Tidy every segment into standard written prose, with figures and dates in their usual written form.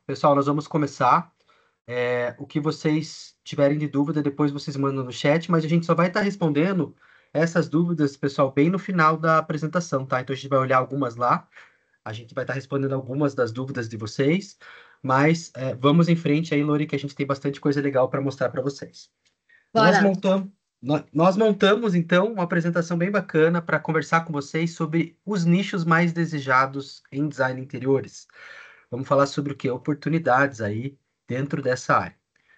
Pessoal, nós vamos começar. O que vocês tiverem de dúvida, depois vocês mandam no chat, mas a gente só vai estar respondendo essas dúvidas, pessoal, bem no final da apresentação, tá? Então a gente vai olhar algumas lá, a gente vai estar respondendo algumas das dúvidas de vocês, mas vamos em frente aí, Lori, que a gente tem bastante coisa legal para mostrar para vocês. Nós Bora. montamos, nós montamos, então, uma apresentação bem bacana para conversar com vocês sobre os nichos mais desejados em design de interiores. Vamos falar sobre o que? Oportunidades aí dentro dessa área.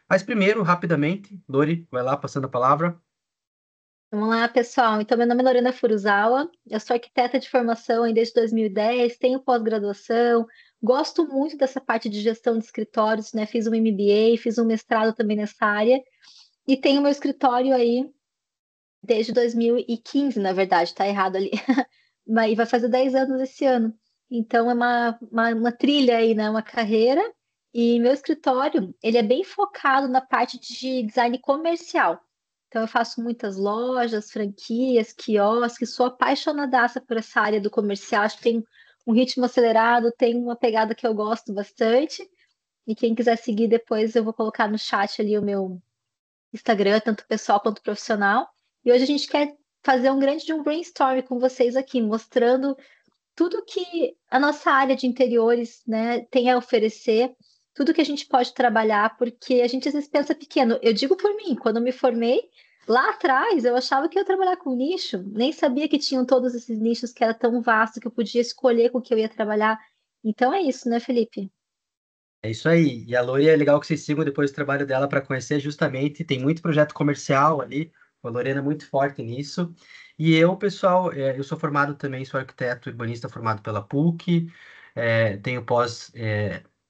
Mas primeiro, rapidamente, Lori, vai lá passando a palavra. Vamos lá, pessoal. Então, meu nome é Lorena Furuzawa, eu sou arquiteta de formação aí desde 2010, tenho pós-graduação, gosto muito dessa parte de gestão de escritórios, né? Fiz um MBA, fiz um mestrado também nessa área e tenho meu escritório aí desde 2015, na verdade, tá errado ali, mas vai fazer 10 anos esse ano. Então, é uma trilha aí, né? Uma carreira. E meu escritório, ele é bem focado na parte de design comercial. Então, eu faço muitas lojas, franquias, quiosques, sou apaixonadaça por essa área do comercial. Acho que tem um ritmo acelerado, tem uma pegada que eu gosto bastante. E quem quiser seguir depois, eu vou colocar no chat ali o meu Instagram, tanto pessoal quanto profissional. E hoje a gente quer fazer um brainstorm com vocês aqui, mostrando tudo que a nossa área de interiores, né, tem a oferecer, tudo que a gente pode trabalhar, porque a gente às vezes pensa pequeno. Eu digo por mim, quando eu me formei, lá atrás eu achava que eu ia trabalhar com nicho, nem sabia que tinham todos esses nichos, que era tão vasto que eu podia escolher com o que eu ia trabalhar. Então é isso, né, Felipe? É isso aí. E a Lori é legal que vocês sigam depois o trabalho dela para conhecer justamente. Tem muito projeto comercial ali. A Lorena é muito forte nisso. E eu, pessoal, eu sou formado também, sou arquiteto urbanista formado pela PUC. Tenho pós,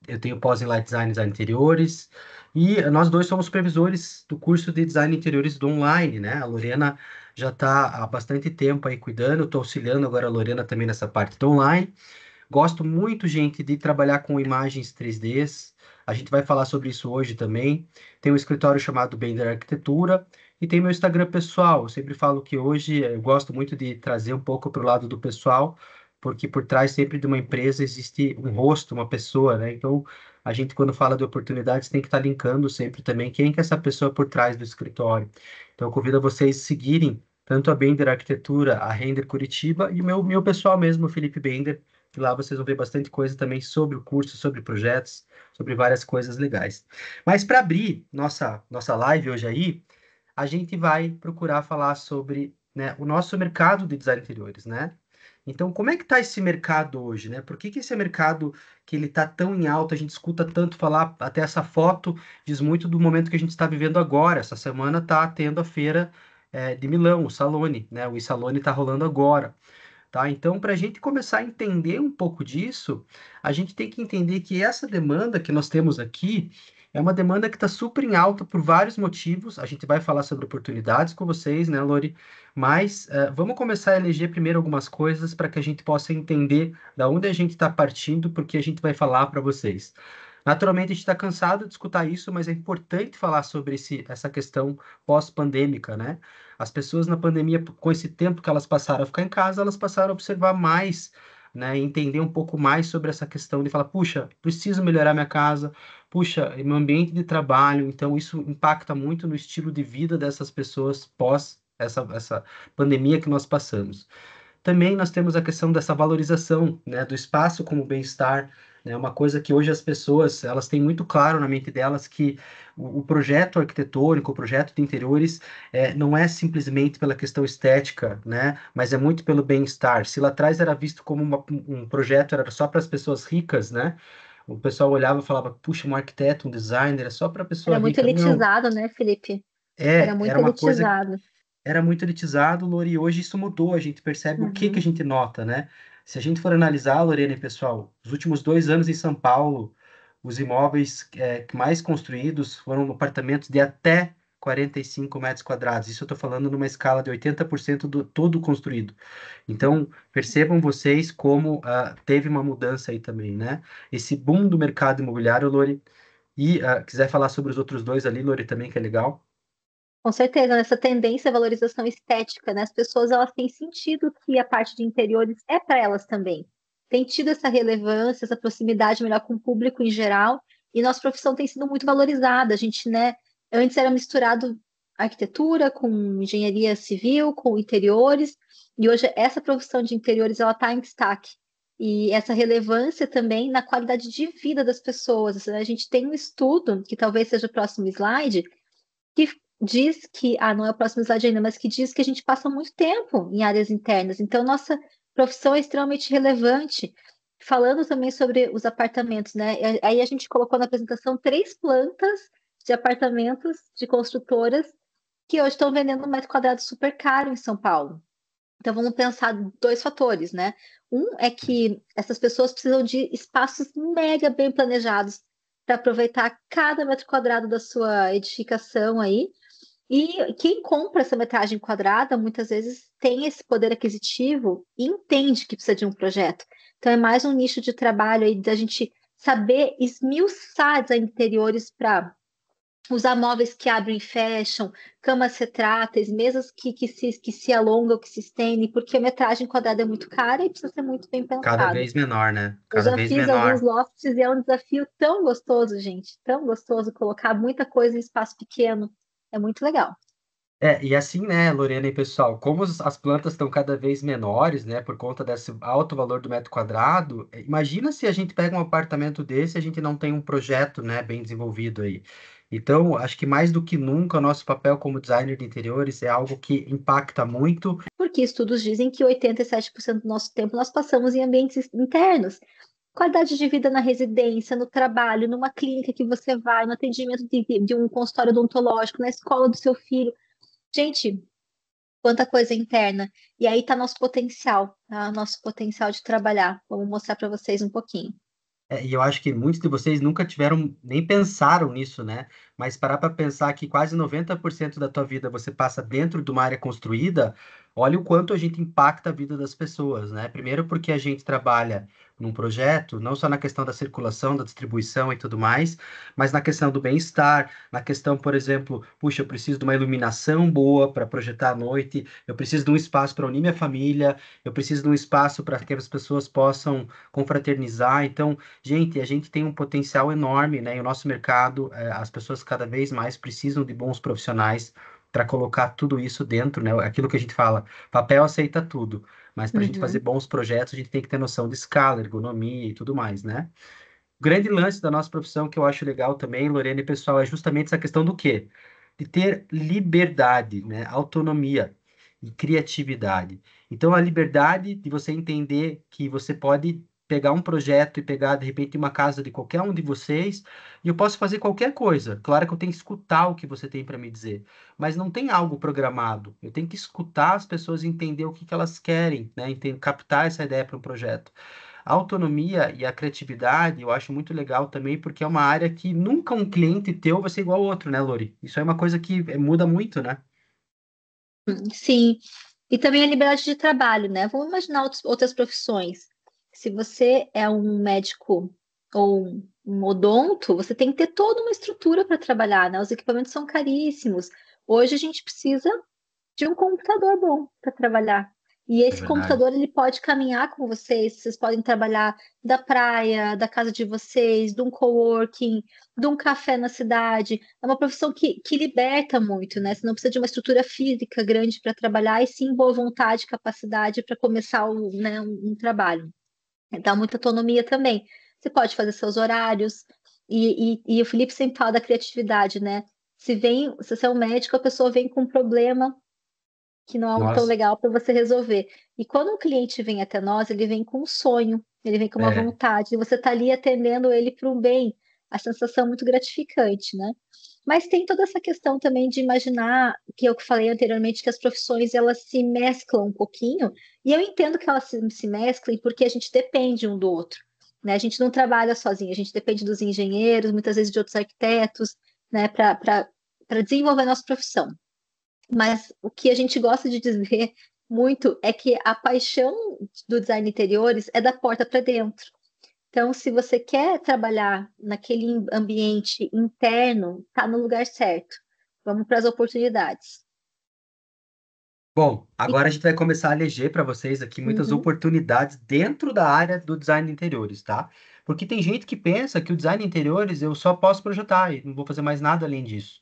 eu tenho pós em Light Design e Design Interiores. E nós dois somos supervisores do curso de Design Interiores do online, né? A Lorena já está há bastante tempo aí cuidando. Estou auxiliando agora a Lorena também nessa parte do online. Gosto muito, gente, de trabalhar com imagens 3Ds. A gente vai falar sobre isso hoje também. Tem um escritório chamado Bender Arquitetura e tem meu Instagram pessoal. Eu sempre falo que hoje eu gosto muito de trazer um pouco para o lado do pessoal, porque por trás sempre de uma empresa existe um rosto, uma pessoa, né? Então, a gente, quando fala de oportunidades, tem que estar linkando sempre também quem que é essa pessoa por trás do escritório. Então, eu convido a vocês seguirem tanto a Bender Arquitetura, a Render Curitiba e o meu pessoal mesmo, o Felipe Bender, que lá vocês vão ver bastante coisa também sobre o curso, sobre projetos, sobre várias coisas legais. Mas para abrir nossa live hoje aí, a gente vai procurar falar sobre, né, o nosso mercado de design de interiores, né? Então, como é que está esse mercado hoje, né? Por que que esse mercado que ele está tão em alta, a gente escuta tanto falar, até essa foto diz muito do momento que a gente está vivendo agora. Essa semana está tendo a feira de Milão, o Salone, né? O Salone está rolando agora. Tá? Então, para a gente começar a entender um pouco disso, a gente tem que entender que essa demanda que nós temos aqui é uma demanda que está super em alta por vários motivos. A gente vai falar sobre oportunidades com vocês, né, Lori? Mas vamos começar a eleger primeiro algumas coisas para que a gente possa entender da onde a gente está partindo, porque a gente vai falar para vocês. Naturalmente, a gente está cansado de escutar isso, mas é importante falar sobre essa questão pós-pandêmica, né? As pessoas na pandemia, com esse tempo que elas passaram a ficar em casa, elas passaram a observar mais, né? E entender um pouco mais sobre essa questão de falar, puxa, preciso melhorar minha casa, puxa, meu ambiente de trabalho. Então, isso impacta muito no estilo de vida dessas pessoas pós essa pandemia que nós passamos. Também nós temos a questão dessa valorização, né, do espaço como bem-estar, né, uma coisa que hoje as pessoas, elas têm muito claro na mente delas que o projeto arquitetônico, o projeto de interiores, não é simplesmente pela questão estética, né, mas é muito pelo bem-estar. Se lá atrás era visto como um projeto, era só para as pessoas ricas, né, o pessoal olhava e falava, puxa, um arquiteto, um designer, é só para pessoa Era muito rica. Não, elitizado, né, Felipe? Era muito era uma coisa, elitizado. era muito elitizado, Lori, e hoje isso mudou, a gente percebe o que que a Uhum. gente nota, né? Se a gente for analisar, Lorena e pessoal, os últimos 2 anos em São Paulo, os imóveis mais construídos foram apartamentos de até 45 metros quadrados. Isso eu estou falando numa escala de 80% do todo construído. Então, percebam vocês como teve uma mudança aí também, né? Esse boom do mercado imobiliário, Lori, e quiser falar sobre os outros dois ali, Lori, também, que é legal. Com certeza, nessa tendência à valorização estética, né? As pessoas elas têm sentido que a parte de interiores é para elas também. Tem tido essa relevância, essa proximidade melhor com o público em geral. e nossa profissão tem sido muito valorizada. A gente, né, antes era misturado arquitetura com engenharia civil, com interiores, e hoje essa profissão de interiores ela está em destaque. E essa relevância também na qualidade de vida das pessoas. A gente tem um estudo, que talvez seja o próximo slide, que diz que, não é o próximo slide ainda, mas que diz que a gente passa muito tempo em áreas internas. Então, nossa profissão é extremamente relevante. Falando também sobre os apartamentos, né? Aí a gente colocou na apresentação 3 plantas de apartamentos de construtoras que hoje estão vendendo um metro quadrado super caro em São Paulo. Então vamos pensar 2 fatores, né? Um é que essas pessoas precisam de espaços mega bem planejados para aproveitar cada metro quadrado da sua edificação aí. E quem compra essa metragem quadrada muitas vezes tem esse poder aquisitivo e entende que precisa de um projeto. Então é mais um nicho de trabalho aí da gente saber esmiuçar design de interiores para usar móveis que abrem e fecham, camas retráteis, mesas que se alongam, que se estendem, porque a metragem quadrada é muito cara e precisa ser muito bem Cada pensado. vez menor, né? Eu Cada já vez fiz alguns menor. lofts e é um desafio tão gostoso, gente, tão gostoso colocar muita coisa em espaço pequeno. É muito legal. E assim, né, Lorena e pessoal, como as plantas estão cada vez menores, né, por conta desse alto valor do metro quadrado, imagina se a gente pega um apartamento desse e a gente não tem um projeto, né, bem desenvolvido aí. Então, acho que mais do que nunca, o nosso papel como designer de interiores é algo que impacta muito. Porque estudos dizem que 87% do nosso tempo nós passamos em ambientes internos. Qualidade de vida na residência, no trabalho, numa clínica que você vai, no atendimento de um consultório odontológico, na escola do seu filho. Gente, quanta coisa interna. E aí está nosso potencial, tá? Nosso potencial de trabalhar. Vamos mostrar para vocês um pouquinho. E eu acho que muitos de vocês nunca tiveram, nem pensaram nisso, né? Mas parar para pensar que quase 90% da tua vida você passa dentro de uma área construída, olha o quanto a gente impacta a vida das pessoas, né? Primeiro porque a gente trabalha num projeto, não só na questão da circulação, da distribuição e tudo mais, mas na questão do bem-estar, na questão, por exemplo, puxa, eu preciso de uma iluminação boa para projetar à noite, eu preciso de um espaço para unir minha família, eu preciso de um espaço para que as pessoas possam confraternizar. Então, gente, a gente tem um potencial enorme, né? E o nosso mercado, as pessoas cada vez mais precisam de bons profissionais para colocar tudo isso dentro, né? Aquilo que a gente fala, papel aceita tudo, mas para a gente fazer Uhum, bons projetos, a gente tem que ter noção de escala, ergonomia e tudo mais, né? O grande lance da nossa profissão que eu acho legal também, Lorena e pessoal, é justamente essa questão do quê? De ter liberdade, né? Autonomia e criatividade. Então, a liberdade de você entender que você pode pegar um projeto e pegar, de repente, uma casa de qualquer um de vocês e eu posso fazer qualquer coisa. Claro que eu tenho que escutar o que você tem para me dizer, mas não tem algo programado. Eu tenho que escutar as pessoas e entender o que que elas querem, né? Captar essa ideia para um projeto. A autonomia e a criatividade eu acho muito legal também, porque é uma área que nunca um cliente teu vai ser igual ao outro, né, Lori? Isso é uma coisa que muda muito, né? sim. E também a liberdade de trabalho, né? Vamos imaginar outras profissões. Se você é um médico ou um odonto, você tem que ter toda uma estrutura para trabalhar, né? Os equipamentos são caríssimos. Hoje a gente precisa de um computador bom para trabalhar. E É esse verdade. computador ele pode caminhar com vocês podem trabalhar da praia, da casa de vocês, de um coworking, de um café na cidade. É uma profissão que liberta muito, né? Você não precisa de uma estrutura física grande para trabalhar, e sim boa vontade, capacidade para começar né, um trabalho. Dá muita autonomia também. Você pode fazer seus horários, e o Felipe sempre fala da criatividade, né? Se você é um médico, a pessoa vem com um problema que não é algo tão Nossa, legal para você resolver. E quando um cliente vem até nós, ele vem com um sonho, ele vem com uma é, vontade, e você está ali atendendo ele para um bem. A sensação é muito gratificante, né? Mas tem toda essa questão também de imaginar, que eu falei anteriormente, que as profissões elas se mesclam um pouquinho, e eu entendo que elas se mesclem porque a gente depende um do outro, né? A gente não trabalha sozinho, a gente depende dos engenheiros, muitas vezes de outros arquitetos, né, para desenvolver a nossa profissão. Mas o que a gente gosta de dizer muito é que a paixão do design de interiores é da porta para dentro. Então, se você quer trabalhar naquele ambiente interno, tá no lugar certo. Vamos para as oportunidades. bom, E, agora a gente vai começar a eleger para vocês aqui muitas uhum, oportunidades dentro da área do design de interiores, tá? Porque tem gente que pensa que o design de interiores eu só posso projetar e não vou fazer mais nada além disso.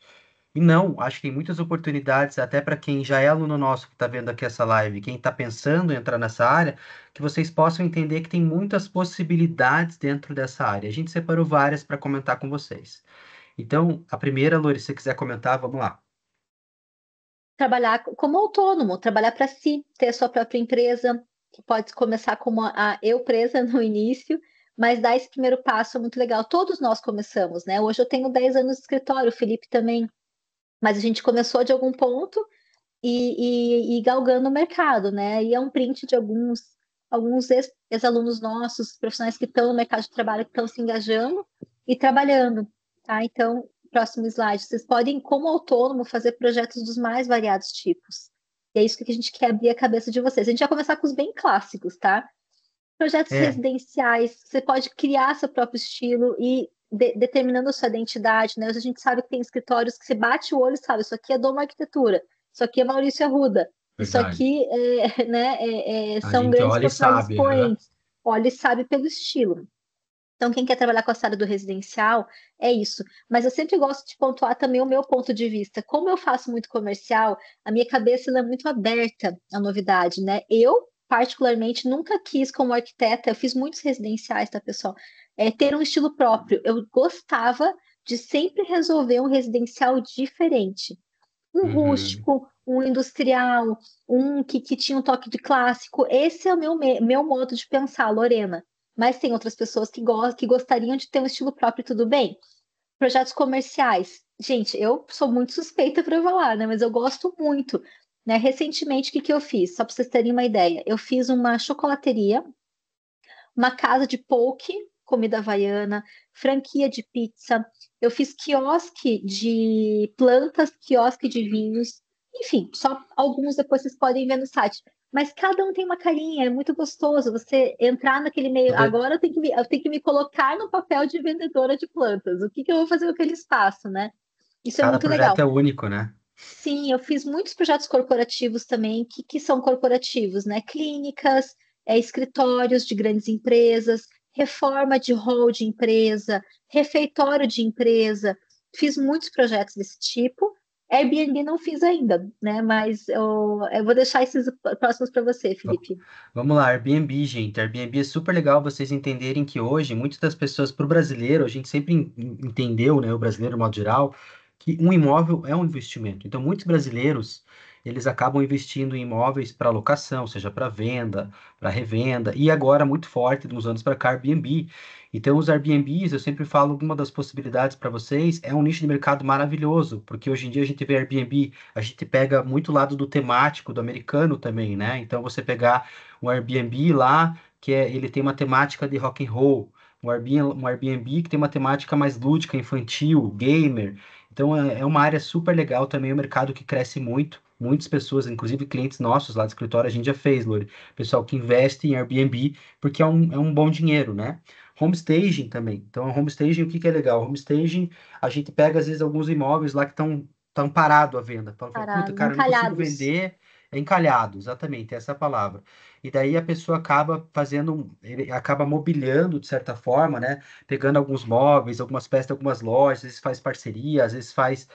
E não, acho que tem muitas oportunidades, até para quem já é aluno nosso que está vendo aqui essa live, quem está pensando em entrar nessa área, que vocês possam entender que tem muitas possibilidades dentro dessa área. A gente separou várias para comentar com vocês. Então, a primeira, Lori, se você quiser comentar, vamos lá. Trabalhar como autônomo, trabalhar para si, ter a sua própria empresa, que pode começar como a eu presa no início, mas dar esse primeiro passo é muito legal. Todos nós começamos, né? Hoje eu tenho 10 anos de escritório, o Felipe também, mas a gente começou de algum ponto e galgando o mercado, né? E é um print de alguns ex-alunos nossos, profissionais que estão no mercado de trabalho, que estão se engajando e trabalhando, tá? Então, próximo slide. Vocês podem, como autônomo, fazer projetos dos mais variados tipos. E é isso que a gente quer abrir a cabeça de vocês. A gente vai começar com os bem clássicos, tá? Projetos É, residenciais, você pode criar seu próprio estilo e determinando a sua identidade, né? Hoje a gente sabe que tem escritórios que você bate o olho e sabe, isso aqui é Doma Arquitetura, isso aqui é Maurício Arruda, isso verdade. aqui né, A são gente grandes olha e profissionais sabe, aham. expoentes. Olha e sabe pelo estilo. Então, quem quer trabalhar com essa área do residencial, é isso. Mas eu sempre gosto de pontuar também o meu ponto de vista. Como eu faço muito comercial, a minha cabeça ela é muito aberta à novidade, né? Eu, particularmente, nunca quis, como arquiteta, eu fiz muitos residenciais, tá, pessoal? Ter um estilo próprio. Eu gostava de sempre resolver um residencial diferente. Um Uhum. rústico, um industrial, um que tinha um toque de clássico. Esse é o meu modo de pensar, Lorena. Mas tem outras pessoas que gostariam de ter um estilo próprio, tudo bem. Projetos comerciais. Gente, eu sou muito suspeita para falar, né? Mas eu gosto muito. Né? Recentemente, o que eu fiz? Só para vocês terem uma ideia. Eu fiz uma chocolateria, uma casa de poke, comida havaiana, franquia de pizza. Eu fiz quiosque de plantas, quiosque de vinhos. Enfim, só alguns depois vocês podem ver no site. Mas cada um tem uma carinha, é muito gostoso você entrar naquele meio. Tudo é- Agora eu tenho que me colocar no papel de vendedora de plantas. O que que eu vou fazer com aquele espaço, né? Isso é Cada muito legal. projeto é único, né? Sim, eu fiz muitos projetos corporativos também. Que são corporativos, né? Clínicas, escritórios de grandes empresas, reforma de hall de empresa, refeitório de empresa. Fiz muitos projetos desse tipo. Airbnb não fiz ainda, né? Mas eu vou deixar esses próximos para você, Va- Felipe. Vamos lá, Airbnb, gente. Airbnb é super legal vocês entenderem que hoje, muitas das pessoas, para o brasileiro, a gente sempre entendeu, né, o brasileiro, de modo geral, que um imóvel é um investimento. Então, muitos brasileiros, eles acabam investindo em imóveis para locação, seja para venda, para revenda, e agora, muito forte, de uns anos para cá, Airbnb. Então, os Airbnbs, eu sempre falo, uma das possibilidades para vocês é um nicho de mercado maravilhoso, porque hoje em dia a gente vê Airbnb, a gente pega muito lado do temático, do americano também, né? Então, você pegar um Airbnb lá, ele tem uma temática de rock and roll, um Airbnb que tem uma temática mais lúdica, infantil, gamer. Então, é uma área super legal também, é um mercado que cresce muito. Muitas pessoas, inclusive clientes nossos lá do escritório, a gente já fez, Lori. Pessoal que investe em Airbnb porque é um bom dinheiro, né? Homestaging também. Então, homestaging, o que que é legal? Homestaging, a gente pega, às vezes, alguns imóveis lá que estão tão parado à venda. Fala, puta, Parados, cara, eu não consigo encalhados. vender. É encalhado, exatamente, essa é a palavra. E daí a pessoa acaba fazendo, ele acaba mobiliando de certa forma, né? Pegando alguns móveis, algumas peças de algumas lojas, às vezes faz parceria, às vezes faz,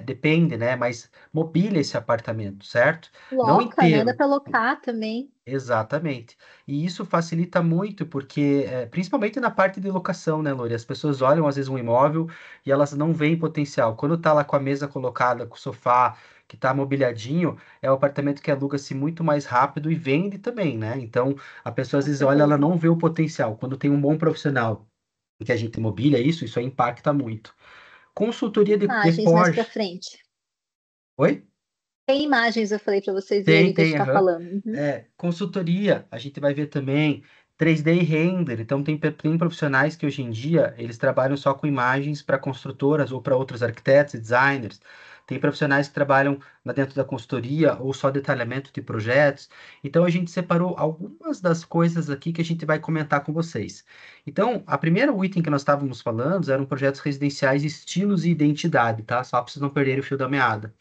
depende, né? Mas mobília esse apartamento, certo? Não Loca, né? Dá inteiro. para locar também. Exatamente. E isso facilita muito, porque, principalmente na parte de locação, né, Lori? As pessoas olham às vezes um imóvel e elas não veem potencial. Quando tá lá com a mesa colocada, com o sofá, que tá mobiliadinho, é o apartamento que aluga-se muito mais rápido e vende também, né? Então, a pessoa às Com vezes olha, ela certeza. não vê o potencial. Quando tem um bom profissional que a gente mobília isso aí impacta muito. Consultoria de Imagens mais para porte. frente. Oi? Tem imagens, eu falei para vocês Tem, verem que a gente tem, está aham. falando. Uhum. Consultoria, a gente vai ver também 3D render. Então, tem profissionais que hoje em dia eles trabalham só com imagens para construtoras ou para outros arquitetos e designers. Tem profissionais que trabalham dentro da consultoria ou só detalhamento de projetos. Então, a gente separou algumas das coisas aqui que a gente vai comentar com vocês. Então, a primeira item que nós estávamos falando eram projetos residenciais, estilos e identidade, tá? Só para vocês não perderem o fio da meada.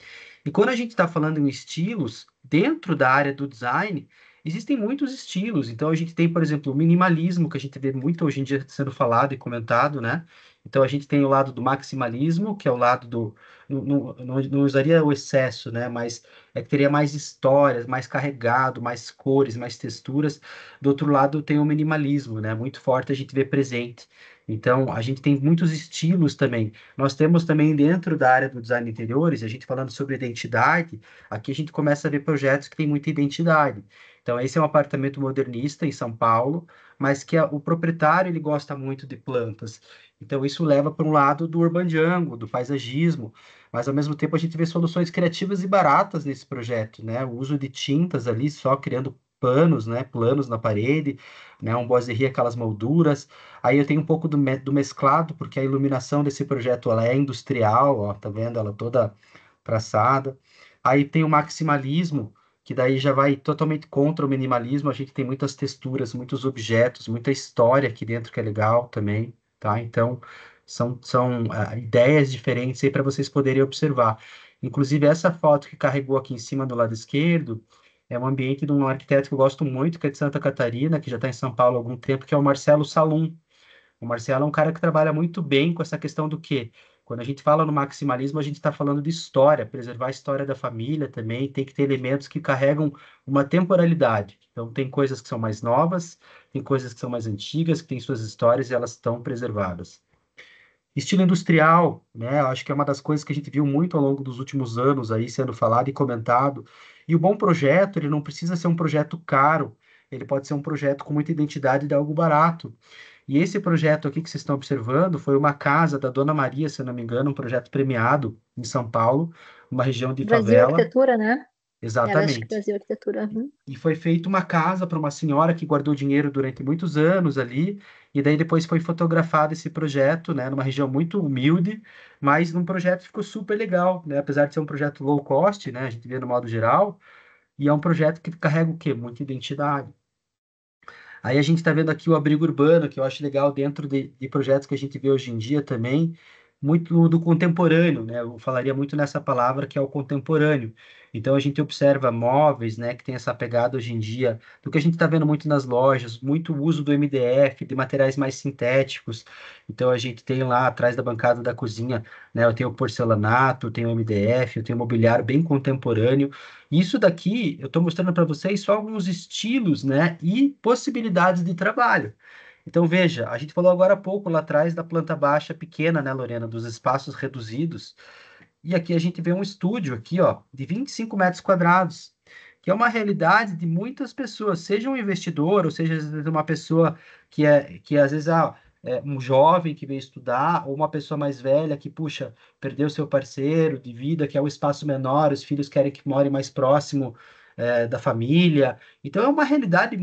E quando a gente está falando em estilos, dentro da área do design, existem muitos estilos. Então, a gente tem, por exemplo, o minimalismo, que a gente vê muito hoje em dia sendo falado e comentado, né? Então, a gente tem o lado do maximalismo, que é o lado do. Não usaria o excesso, né? Mas é que teria mais histórias, mais carregado, mais cores, mais texturas. Do outro lado, tem o minimalismo, né? Muito forte, a gente vê presente. Então, a gente tem muitos estilos também. Nós temos também dentro da área do design de interiores, a gente falando sobre identidade, aqui a gente começa a ver projetos que têm muita identidade. Então, esse é um apartamento modernista em São Paulo, mas que o proprietário ele gosta muito de plantas. Então, isso leva para um lado do urban jungle, do paisagismo, mas ao mesmo tempo a gente vê soluções criativas e baratas nesse projeto, né? O uso de tintas ali, só criando panos, né? Planos na parede, né? Um boiserie, aquelas molduras. Aí eu tenho um pouco do mesclado, porque a iluminação desse projeto ela é industrial, ó, tá vendo? Ela toda traçada. Aí tem o maximalismo, que daí já vai totalmente contra o minimalismo. A gente tem muitas texturas, muitos objetos, muita história aqui dentro que é legal também, tá? Então, são ideias diferentes aí para vocês poderem observar. Inclusive, essa foto que carregou aqui em cima do lado esquerdo é um ambiente de um arquiteto que eu gosto muito, que é de Santa Catarina, que já está em São Paulo há algum tempo, que é o Marcelo Salum. O Marcelo é um cara que trabalha muito bem com essa questão do quê? Quando a gente fala no maximalismo, a gente está falando de história, preservar a história da família também, tem que ter elementos que carregam uma temporalidade. Então, tem coisas que são mais novas, tem coisas que são mais antigas, que têm suas histórias e elas estão preservadas. Estilo industrial, né? Eu acho que é uma das coisas que a gente viu muito ao longo dos últimos anos aí sendo falado e comentado. E o bom projeto, ele não precisa ser um projeto caro, ele pode ser um projeto com muita identidade de algo barato. E esse projeto aqui que vocês estão observando foi uma casa da Dona Maria, se eu não me engano, um projeto premiado em São Paulo, uma região de Brasil favela. Arquitetura, né? Eu acho que Exatamente. Brasil Arquitetura. Uhum. E foi feita uma casa para uma senhora que guardou dinheiro durante muitos anos ali, e daí depois foi fotografado esse projeto, né, numa região muito humilde, mas num projeto que ficou super legal, né, apesar de ser um projeto low cost, né, a gente vê no modo geral, e é um projeto que carrega o quê? Muita identidade. Aí a gente está vendo aqui o abrigo urbano, que eu acho legal dentro de projetos que a gente vê hoje em dia também, muito do contemporâneo, né? Eu falaria muito nessa palavra que é o contemporâneo. Então a gente observa móveis, né, que tem essa pegada hoje em dia, do que a gente está vendo muito nas lojas, muito uso do MDF, de materiais mais sintéticos. Então a gente tem lá atrás da bancada da cozinha, né, eu tenho o porcelanato, eu tenho o MDF, eu tenho mobiliário bem contemporâneo. Isso daqui eu estou mostrando para vocês só alguns estilos, né, e possibilidades de trabalho. Então, veja, a gente falou agora há pouco lá atrás da planta baixa pequena, né, Lorena, dos espaços reduzidos. E aqui a gente vê um estúdio aqui, ó, de 25 metros quadrados, que é uma realidade de muitas pessoas, seja um investidor, ou seja, às vezes, uma pessoa que às vezes é um jovem que veio estudar, ou uma pessoa mais velha que, puxa, perdeu seu parceiro de vida, que é um espaço menor, os filhos querem que more mais próximo, da família. Então é uma realidade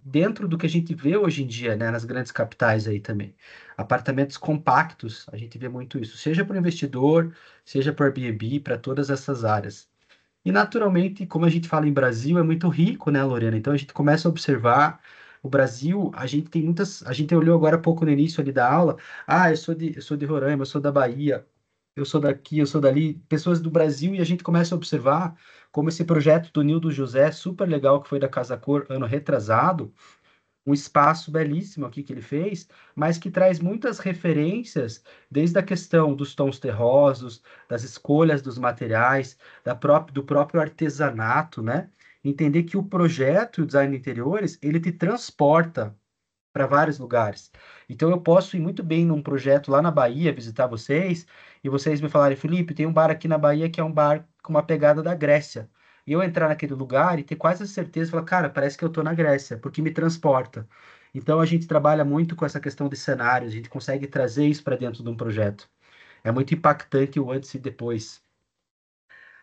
dentro do que a gente vê hoje em dia, né, nas grandes capitais aí também. Apartamentos compactos, a gente vê muito isso, seja para o investidor, seja para o Airbnb, para todas essas áreas. E naturalmente, como a gente fala em Brasil, é muito rico, né, Lorena? Então a gente começa a observar o Brasil, a gente tem muitas, a gente olhou agora há pouco no início ali da aula, eu sou de Roraima, eu sou da Bahia, eu sou daqui, eu sou dali, pessoas do Brasil, e a gente começa a observar como esse projeto do Nildo José, super legal, que foi da Casa Cor, ano retrasado, um espaço belíssimo aqui que ele fez, mas que traz muitas referências, desde a questão dos tons terrosos, das escolhas dos materiais, do próprio artesanato, né? Entender que o projeto e o design de interiores, ele te transporta para vários lugares. Então eu posso ir muito bem num projeto lá na Bahia, visitar vocês, e vocês me falarem, Felipe, tem um bar aqui na Bahia que é um bar com uma pegada da Grécia. E eu entrar naquele lugar e ter quase a certeza, falar, cara, parece que eu estou na Grécia, porque me transporta. Então a gente trabalha muito com essa questão de cenários, a gente consegue trazer isso para dentro de um projeto. É muito impactante o antes e depois.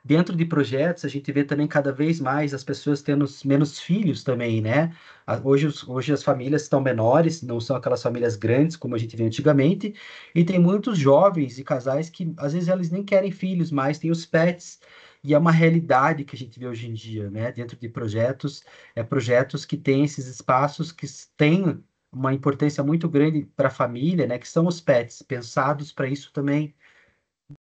Dentro de projetos, a gente vê também cada vez mais as pessoas tendo menos filhos também, né? Hoje as famílias estão menores, não são aquelas famílias grandes como a gente vê antigamente, e tem muitos jovens e casais que às vezes eles nem querem filhos, mas têm os pets, e é uma realidade que a gente vê hoje em dia, né? Dentro de projetos, projetos que têm esses espaços que têm uma importância muito grande para a família, né? Que são os pets, pensados para isso também.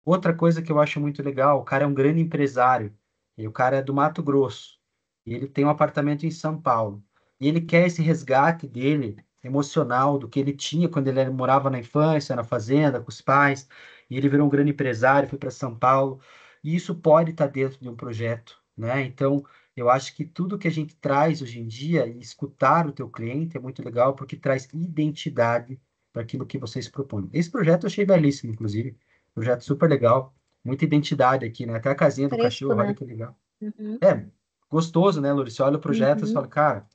Outra coisa que eu acho muito legal, o cara é um grande empresário, e o cara é do Mato Grosso. e ele tem um apartamento em São Paulo. E ele quer esse resgate dele, emocional, do que ele tinha quando ele morava na infância, na fazenda, com os pais, e ele virou um grande empresário, foi para São Paulo, e isso pode estar dentro de um projeto, né? Então, eu acho que tudo que a gente traz hoje em dia, e escutar o teu cliente é muito legal, porque traz identidade para aquilo que vocês propõem. Esse projeto eu achei belíssimo, inclusive, projeto super legal, muita identidade aqui, né? Até a casinha do Fresco, cachorro, olha né? que legal. Uhum, É gostoso, né, Lourdes? Você olha o projeto e você fala, uhum. cara,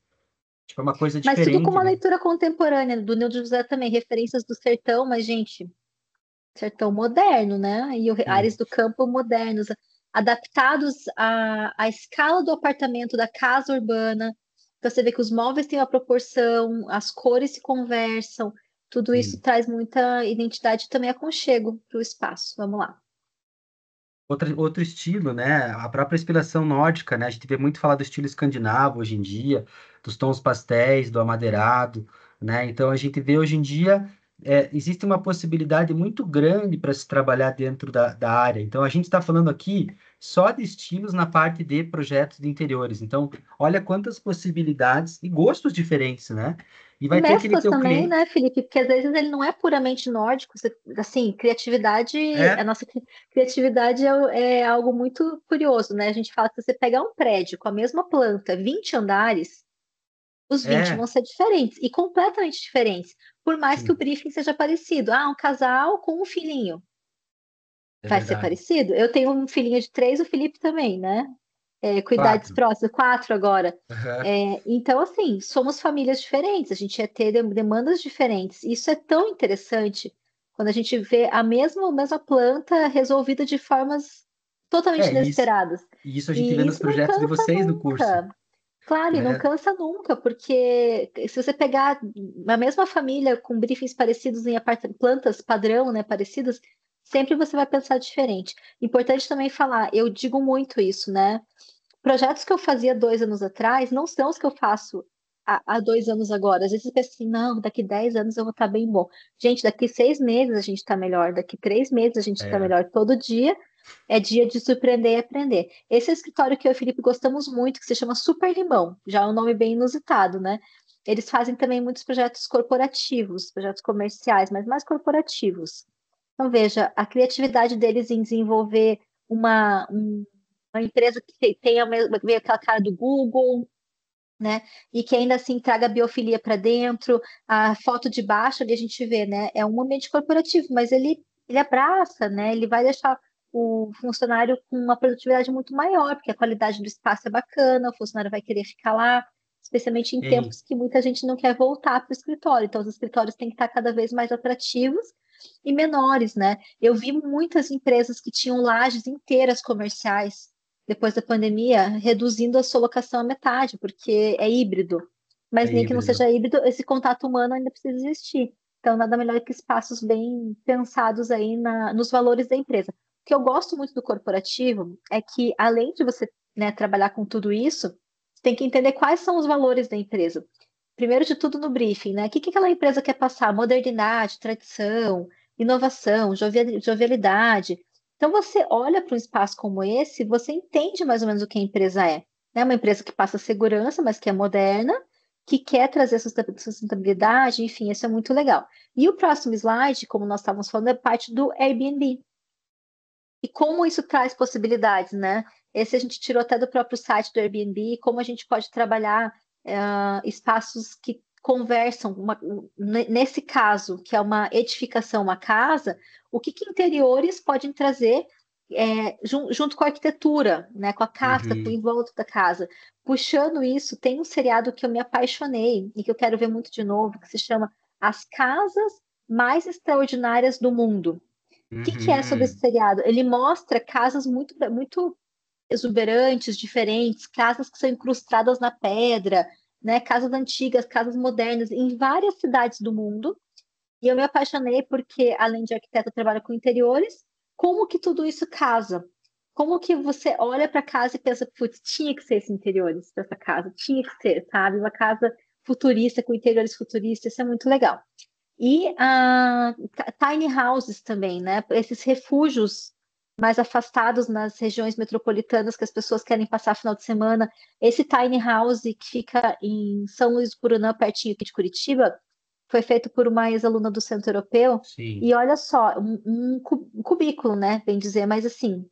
tipo, é uma coisa Mas tudo com diferente, uma né? leitura contemporânea, do Nildo José também, referências do sertão, mas, gente, sertão moderno, né? E Sim, áreas do campo modernos, adaptados à escala do apartamento, da casa urbana. Então, você vê que os móveis têm uma proporção, as cores se conversam, tudo isso sim. traz muita identidade e também aconchego para o espaço. Vamos lá. Outro estilo, né? A própria inspiração nórdica, né? A gente vê muito falar do estilo escandinavo hoje em dia, dos tons pastéis, do amadeirado, né? Então a gente vê hoje em dia existe uma possibilidade muito grande para se trabalhar dentro da área. Então a gente está falando aqui só de estilos na parte de projetos de interiores. Então, olha quantas possibilidades e gostos diferentes, né? E E vai ter aquele mesclas teu também, cliente. né, Felipe? Porque às vezes ele não é puramente nórdico. Assim, criatividade, a É, nossa criatividade é algo muito curioso, né? A gente fala que se você pegar um prédio com a mesma planta, 20 andares, os 20 vão é, ser diferentes e completamente diferentes, por mais que o sim, briefing seja parecido. Ah, um casal com um filhinho é vai ser verdade. parecido. Eu tenho um filhinho de 3, o Felipe também, né? Com idades Quatro. próximas, 4 agora. Aham. Então, assim, somos famílias diferentes, a gente ia ter demandas diferentes. Isso é tão interessante quando a gente vê a mesma planta resolvida de formas totalmente É, inesperadas. e isso a gente vê E nos isso não projetos de cansa vocês no curso, nunca. Claro, e não né? cansa nunca, porque se você pegar a mesma família com briefings parecidos em plantas padrão, né, parecidas, sempre você vai pensar diferente. Importante também falar, eu digo muito isso, né? Projetos que eu fazia 2 anos atrás não são os que eu faço há 2 anos agora. Às vezes você pensa assim, não, daqui 10 anos eu vou estar bem bom. Gente, daqui 6 meses a gente está melhor, daqui 3 meses a gente está É, melhor. Todo dia é dia de surpreender e aprender. Esse é o escritório que eu e o Felipe gostamos muito, que se chama Super Limão, já é um nome bem inusitado, né? Eles fazem também muitos projetos corporativos, projetos comerciais, mas mais corporativos. Então, veja, a criatividade deles em desenvolver uma empresa que tenha meio aquela cara do Google, né? E que ainda assim traga biofilia para dentro. A foto de baixo ali a gente vê, né? É um ambiente corporativo, mas ele abraça, né? Ele vai deixar o funcionário com uma produtividade muito maior, porque a qualidade do espaço é bacana, o funcionário vai querer ficar lá, especialmente em sim, tempos que muita gente não quer voltar para o escritório. Então, os escritórios têm que estar cada vez mais atrativos e menores, né? Eu vi muitas empresas que tinham lajes inteiras comerciais depois da pandemia, reduzindo a sua locação à metade, porque é híbrido. Mas é nem que não híbrido. seja híbrido, esse contato humano ainda precisa existir. Então, nada melhor que espaços bem pensados aí nos valores da empresa. O que eu gosto muito do corporativo é que, além de você, né, trabalhar com tudo isso, você tem que entender quais são os valores da empresa. Primeiro de tudo no briefing, né? O que aquela empresa quer passar? Modernidade, tradição, inovação, jovialidade. Então, você olha para um espaço como esse, você entende mais ou menos o que a empresa é. É uma empresa que passa segurança, mas que é moderna, que quer trazer sustentabilidade, enfim, isso é muito legal. E o próximo slide, como nós estávamos falando, é parte do Airbnb. E como isso traz possibilidades, né? Esse a gente tirou até do próprio site do Airbnb, como a gente pode trabalhar espaços que conversam, nesse caso, que é uma edificação, uma casa, o que interiores podem trazer junto com a arquitetura, né, com a casca, com o Uhum. envolto da casa. Puxando isso, tem um seriado que eu me apaixonei e que eu quero ver muito de novo, que se chama As Casas Mais Extraordinárias do Mundo. Que é sobre esse Uhum. seriado? Ele mostra casas muito exuberantes, diferentes, casas que são incrustadas na pedra, né? Casas antigas, casas modernas, em várias cidades do mundo. E eu me apaixonei porque, além de arquiteta, eu trabalho com interiores. Como que tudo isso casa? Como que você olha para casa e pensa, putz, tinha que ser esse interiores dessa casa, tinha que ser, sabe? Uma casa futurista, com interiores futuristas, isso é muito legal. E tiny houses também, né? Esses refúgios mais afastados nas regiões metropolitanas que as pessoas querem passar final de semana. Esse tiny house que fica em São Luís do Purunã, pertinho aqui de Curitiba, foi feito por uma ex-aluna do Centro Europeu. Sim. E olha só, um cubículo, né? Bem dizer, mas assim,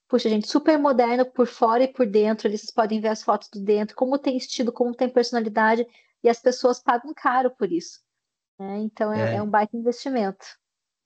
puxa, gente, super moderno por fora e por dentro. Eles podem ver as fotos do dentro, como tem estilo, como tem personalidade, e as pessoas pagam caro por isso, né? Então é É, um baita investimento.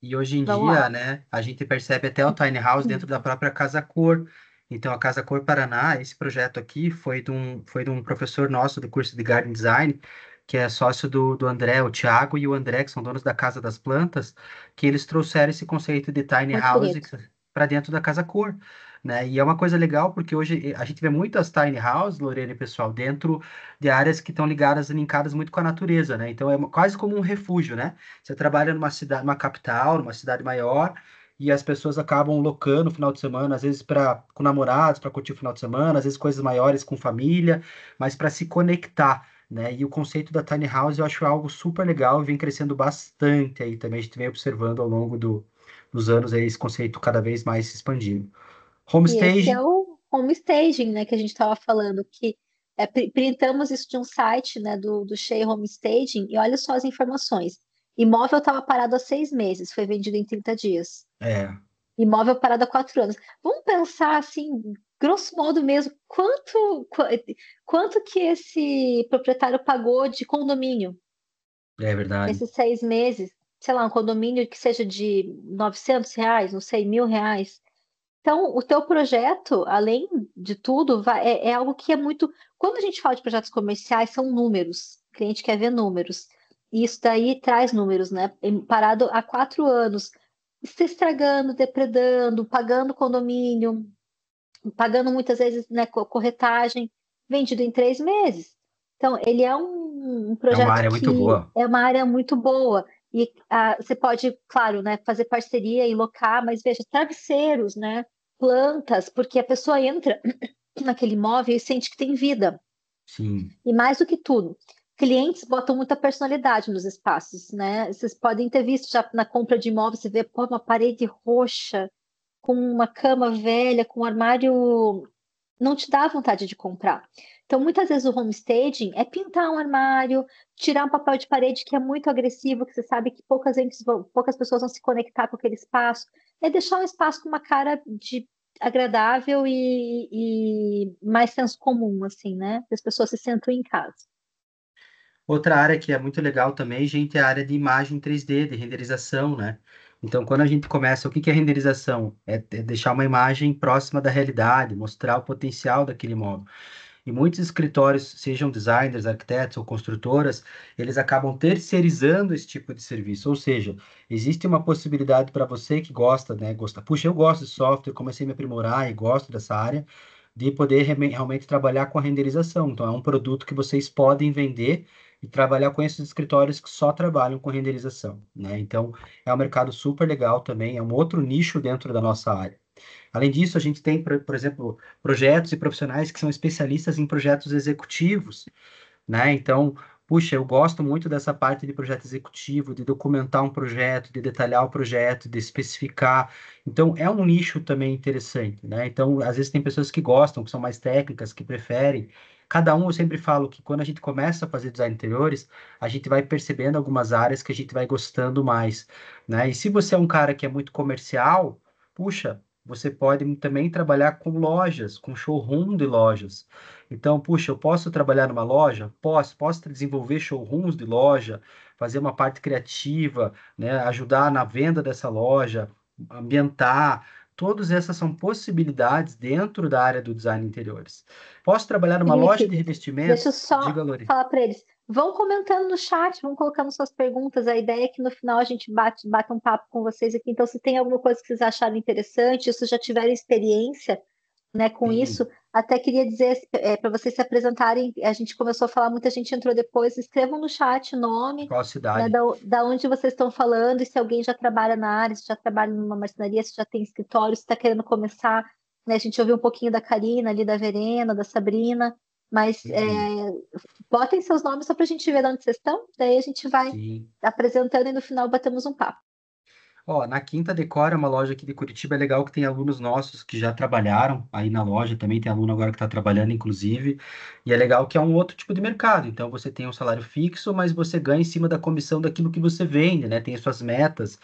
e hoje em Vamos lá. dia, né, a gente percebe até o tiny house dentro da própria Casa Cor. Então, a Casa Cor Paraná, esse projeto aqui foi de um professor nosso do curso de Garden Design, que é sócio do André, o Thiago e o André, que são donos da Casa das Plantas, que eles trouxeram esse conceito de tiny Muito house bonito. para dentro da Casa Cor, né? E é uma coisa legal porque hoje a gente vê muitas tiny houses, Lorena e pessoal, dentro de áreas que estão ligadas, linkadas muito com a natureza, né? Então, é quase como um refúgio, né? Você trabalha numa cidade, numa capital, numa cidade maior, e as pessoas acabam locando o final de semana, às vezes para com namorados, para curtir o final de semana, às vezes coisas maiores com família, mas para se conectar, né? E o conceito da tiny house eu acho algo super legal e vem crescendo bastante aí também. A gente vem observando ao longo dos anos aí esse conceito cada vez mais se expandindo. E esse é Homestaging, o home staging, né, que a gente estava falando, que printamos isso de um site, né, do Shea Home Staging, e olha só as informações. Imóvel estava parado há 6 meses, foi vendido em 30 dias. é, Imóvel parado há 4 anos. Vamos pensar assim, grosso modo mesmo, quanto que esse proprietário pagou de condomínio é verdade. nesses 6 meses? Sei lá, um condomínio que seja de R$ 900, não sei, R$ 1.000. Então, o teu projeto, além de tudo, é algo que é muito. Quando a gente fala de projetos comerciais, são números. O cliente quer ver números. E isso daí traz números, né? Parado há 4 anos, se estragando, depredando, pagando condomínio, pagando muitas vezes, né, corretagem, vendido em 3 meses. Então, ele é um É uma projeto área muito que boa. é uma área muito boa. E você pode, claro, né, fazer parceria e locar, mas veja, travesseiros, né, plantas, porque a pessoa entra naquele imóvel e sente que tem vida. Sim. E mais do que tudo, clientes botam muita personalidade nos espaços, né? Vocês podem ter visto já na compra de imóveis, você vê, pô, uma parede roxa, com uma cama velha, com um armário, não te dá vontade de comprar. Então, muitas vezes o home staging é pintar um armário, tirar um papel de parede que é muito agressivo, que você sabe que poucas pessoas vão se conectar com aquele espaço. É deixar um espaço com uma cara de agradável e mais senso comum, assim, né? Que as pessoas se sentam em casa. Outra área que é muito legal também, gente, é a área de imagem 3D, de renderização, né? Então, quando a gente começa, o que que é renderização? É deixar uma imagem próxima da realidade, mostrar o potencial daquele imóvel. E muitos escritórios, sejam designers, arquitetos ou construtoras, eles acabam terceirizando esse tipo de serviço. Ou seja, existe uma possibilidade para você que gosta, né? Puxa, eu gosto de software, comecei a me aprimorar e gosto dessa área, de poder realmente trabalhar com a renderização. Então, é um produto que vocês podem vender e trabalhar com esses escritórios que só trabalham com renderização, né? Então, é um mercado super legal também, é um outro nicho dentro da nossa área. Além disso, a gente tem, por exemplo, projetos e profissionais que são especialistas em projetos executivos, né? Então, puxa, eu gosto muito dessa parte de projeto executivo, de documentar um projeto, de detalhar o projeto, de especificar. Então, é um nicho também interessante, né? Então, às vezes tem pessoas que gostam, que são mais técnicas, que preferem. Cada um, eu sempre falo que quando a gente começa a fazer design interiores, a gente vai percebendo algumas áreas que a gente vai gostando mais, né? E se você é um cara que é muito comercial, puxa, você pode também trabalhar com lojas, com showroom de lojas. Então, puxa, eu posso trabalhar numa loja? Posso desenvolver showrooms de loja, fazer uma parte criativa, né, ajudar na venda dessa loja, ambientar. Todas essas são possibilidades dentro da área do design de interiores. Posso trabalhar numa loja de Felipe, deixa eu revestimentos? só Diga, Lori. falar para eles. Vão comentando no chat, vão colocando suas perguntas. A ideia é que no final a gente bate um papo com vocês aqui. Então, se tem alguma coisa que vocês acharem interessante, se já tiverem experiência, né, com isso, Sim. até queria dizer para vocês se apresentarem. A gente começou a falar, muita gente entrou depois. Escrevam no chat o nome, Qual né, cidade? da onde vocês estão falando, e se alguém já trabalha na área, se já trabalha numa marcenaria, se já tem escritório, se está querendo começar. Né, a gente ouviu um pouquinho da Karina, ali da Verena, da Sabrina, mas Uhum. botem seus nomes só para a gente ver de onde vocês estão, daí a gente vai Sim. apresentando e no final batemos um papo. Ó, na Quinta Decor é uma loja aqui de Curitiba, é legal que tem alunos nossos que já trabalharam aí na loja, também tem aluno agora que está trabalhando, inclusive, e é legal que é um outro tipo de mercado, então você tem um salário fixo, mas você ganha em cima da comissão daquilo que você vende, né? Tem as suas metas,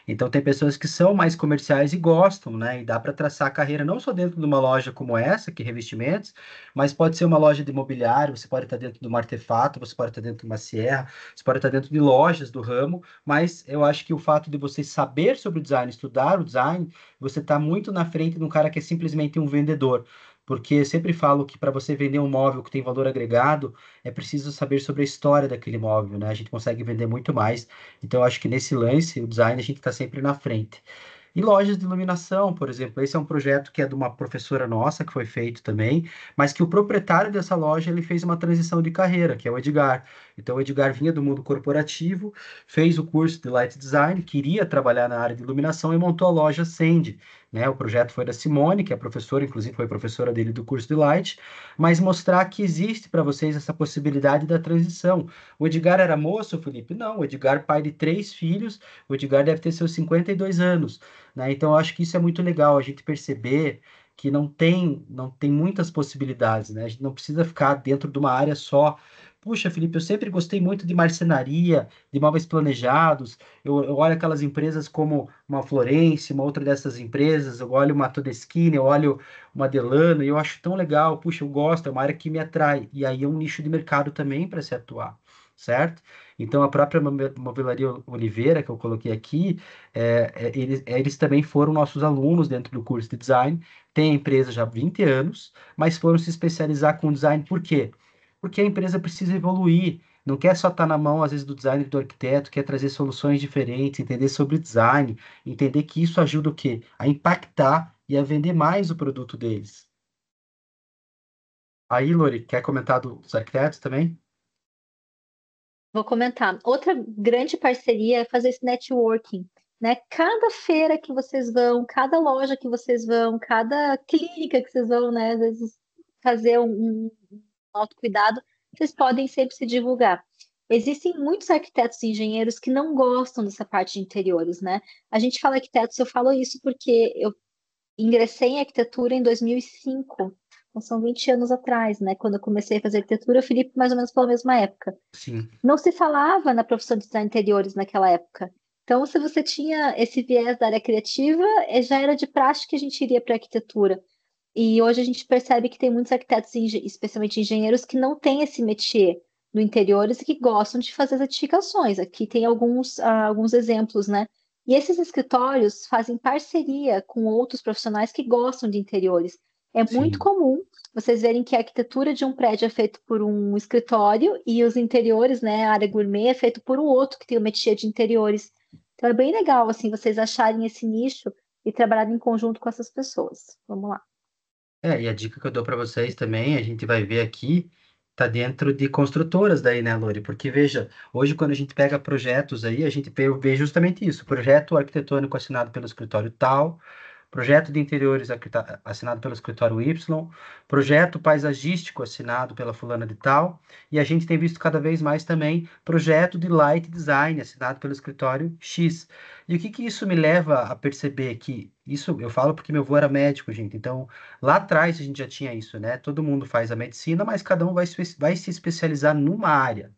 então tem pessoas que são mais comerciais e gostam, né? E dá para traçar a carreira não só dentro de uma loja como essa, que é revestimentos, mas pode ser uma loja de imobiliário, você pode estar dentro de um artefato, você pode estar dentro de uma sierra, você pode estar dentro de lojas do ramo, mas eu acho que o fato de você saber sobre o design, estudar o design, você está muito na frente de um cara que é simplesmente um vendedor. Porque eu sempre falo que para você vender um móvel que tem valor agregado, é preciso saber sobre a história daquele móvel, né? A gente consegue vender muito mais. Então, eu acho que nesse lance, o design, a gente está sempre na frente. E lojas de iluminação, por exemplo, esse é um projeto que é de uma professora nossa, que foi feito também, mas que o proprietário dessa loja, ele fez uma transição de carreira, que é o Edgar. Então, o Edgar vinha do mundo corporativo, fez o curso de Light Design, queria trabalhar na área de iluminação e montou a loja Sandy, né? O projeto foi da Simone, que é professora, inclusive foi professora dele do curso de Light, mas mostrar que existe para vocês essa possibilidade da transição. O Edgar era moço, Felipe? Não, o Edgar, pai de três filhos, o Edgar deve ter seus 52 anos, né? Então, eu acho que isso é muito legal, a gente perceber que não tem muitas possibilidades, né? A gente não precisa ficar dentro de uma área só. Puxa, Felipe, eu sempre gostei muito de marcenaria, de móveis planejados. Eu olho aquelas empresas como uma Florence, uma outra dessas empresas, eu olho uma Todeschini, eu olho uma Delano, e eu acho tão legal. Puxa, eu gosto, é uma área que me atrai. E aí é um nicho de mercado também para se atuar, certo? Então, a própria Movelaria Oliveira, que eu coloquei aqui, eles também foram nossos alunos dentro do curso de design, tem a empresa já há 20 anos, mas foram se especializar com design, por quê? Porque a empresa precisa evoluir, não quer só estar na mão, às vezes, do designer e do arquiteto, quer trazer soluções diferentes, entender sobre design, entender que isso ajuda o quê? A impactar e a vender mais o produto deles. Aí, Lori, quer comentar dos arquitetos também? Vou comentar. Outra grande parceria é fazer esse networking, né? Cada feira que vocês vão, cada loja que vocês vão, cada clínica que vocês vão, né? Às vezes fazer um autocuidado, vocês podem sempre se divulgar. Existem muitos arquitetos e engenheiros que não gostam dessa parte de interiores, né? A gente fala arquitetos, eu falo isso porque eu ingressei em arquitetura em 2005, então são 20 anos atrás, né? Quando eu comecei a fazer arquitetura, o Felipe mais ou menos pela mesma época. Sim, Não se falava na profissão de design de interiores naquela época. Então, se você tinha esse viés da área criativa, já era de praxe que a gente iria para a arquitetura. E hoje a gente percebe que tem muitos arquitetos, especialmente engenheiros, que não têm esse métier do interiores e que gostam de fazer as edificações. Aqui tem alguns exemplos, né? E esses escritórios fazem parceria com outros profissionais que gostam de interiores. É muito sim. comum vocês verem que a arquitetura de um prédio é feita por um escritório e os interiores, né, a área gourmet é feito por um outro que tem o métier de interiores. Então é bem legal assim vocês acharem esse nicho e trabalharem em conjunto com essas pessoas. Vamos lá. E a dica que eu dou para vocês também, a gente vai ver aqui, tá dentro de construtoras daí, né, Lori? Porque veja, hoje quando a gente pega projetos aí, a gente vê justamente isso, projeto arquitetônico assinado pelo escritório tal, projeto de interiores assinado pelo escritório Y, projeto paisagístico assinado pela fulana de tal, e a gente tem visto cada vez mais também projeto de light design assinado pelo escritório X. E o que que isso me leva a perceber que isso eu falo porque meu avô era médico, gente. Então, lá atrás a gente já tinha isso, né? Todo mundo faz a medicina, mas cada um vai se especializar numa área.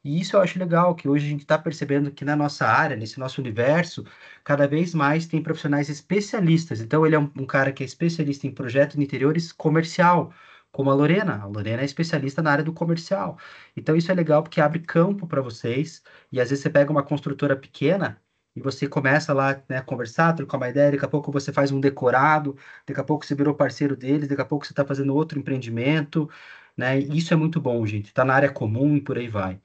E isso eu acho legal, que hoje a gente está percebendo que na nossa área, nesse nosso universo, cada vez mais tem profissionais especialistas. Então, ele é um cara que é especialista em projeto de interiores comercial, como a Lorena. A Lorena é especialista na área do comercial. Então, isso é legal porque abre campo para vocês. E às vezes você pega uma construtora pequena e você começa lá, né, a conversar, trocar uma ideia, daqui a pouco você faz um decorado, daqui a pouco você virou parceiro deles, daqui a pouco você está fazendo outro empreendimento, né? E isso é muito bom, gente. Está na área comum e por aí vai.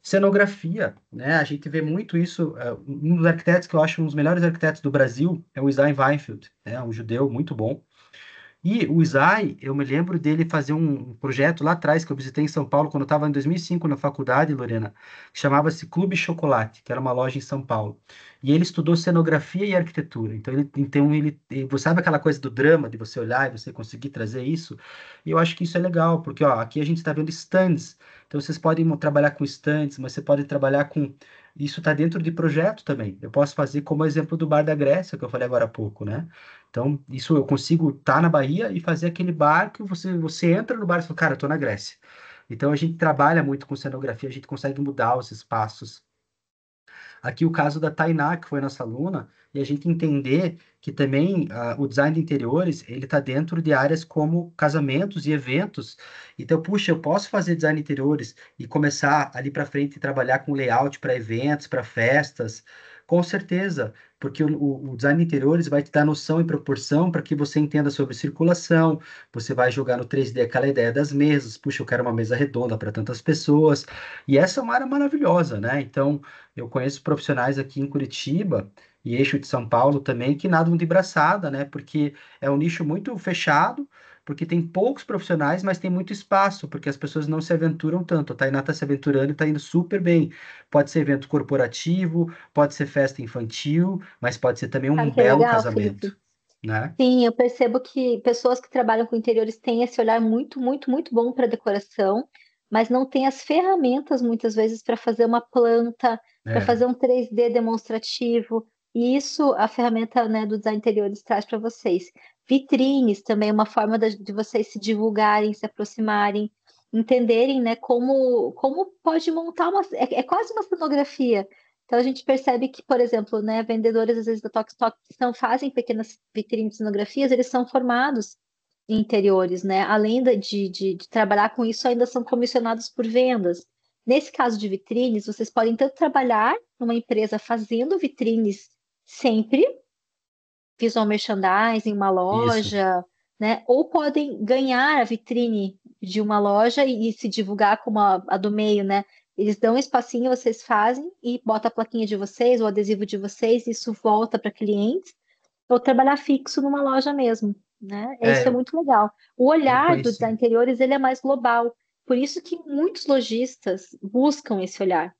Cenografia, né? A gente vê muito isso. Um dos arquitetos que eu acho um dos melhores arquitetos do Brasil é o Isaiah Weinfeld, né? Um judeu muito bom. E o Isai, eu me lembro dele fazer um projeto lá atrás que eu visitei em São Paulo quando eu estava em 2005 na faculdade, Lorena, que chamava-se Clube Chocolate, que era uma loja em São Paulo. E ele estudou cenografia e arquitetura. Você sabe aquela coisa do drama, de você olhar e você conseguir trazer isso? E eu acho que isso é legal, porque ó, aqui a gente está vendo stands. Então vocês podem trabalhar com stands, mas você pode trabalhar com isso está dentro de projeto também. Eu posso fazer como exemplo do Bar da Grécia, que eu falei agora há pouco, né? Então, isso eu consigo estar na Bahia e fazer aquele bar que você entra no bar e fala, cara, eu tô na Grécia. Então, a gente trabalha muito com cenografia, a gente consegue mudar os espaços. Aqui o caso da Tainá, que foi nossa aluna, e a gente entender que também o design de interiores, ele está dentro de áreas como casamentos e eventos. Então, puxa, eu posso fazer design de interiores e começar ali para frente e trabalhar com layout para eventos, para festas, com certeza, porque o design de interiores vai te dar noção e proporção para que você entenda sobre circulação, você vai jogar no 3D aquela ideia das mesas, puxa, eu quero uma mesa redonda para tantas pessoas, e essa é uma área maravilhosa, né? Então, eu conheço profissionais aqui em Curitiba e eixo de São Paulo também que nadam de braçada, né? Porque é um nicho muito fechado, porque tem poucos profissionais, mas tem muito espaço, porque as pessoas não se aventuram tanto. A Tainá está se aventurando e está indo super bem. Pode ser evento corporativo, pode ser festa infantil, mas pode ser também um Sabe o que é belo legal, Felipe? casamento, né? Sim, eu percebo que pessoas que trabalham com interiores têm esse olhar muito, muito, muito bom para decoração, mas não têm as ferramentas, muitas vezes, para fazer uma planta, para É, fazer um 3D demonstrativo. E isso a ferramenta, né, do design interiores traz para vocês. Vitrines também é uma forma de vocês se divulgarem, se aproximarem, entenderem, né, como pode montar uma. É quase uma cenografia. Então a gente percebe que, por exemplo, né, vendedores às vezes da Tok Tok que fazem pequenas vitrines de cenografias, eles são formados em interiores, né? Além de trabalhar com isso, ainda são comissionados por vendas. Nesse caso de vitrines, vocês podem tanto trabalhar numa empresa fazendo vitrines sempre, visual merchandising, uma isso. loja, né? Ou podem ganhar a vitrine de uma loja e se divulgar como a do meio, né? Eles dão um espacinho, vocês fazem e bota a plaquinha de vocês, o adesivo de vocês, isso volta para clientes, ou trabalhar fixo numa loja mesmo, né? É, Isso é muito legal. O eu olhar do conheci. design interiores, ele é mais global. Por isso que muitos lojistas buscam esse olhar.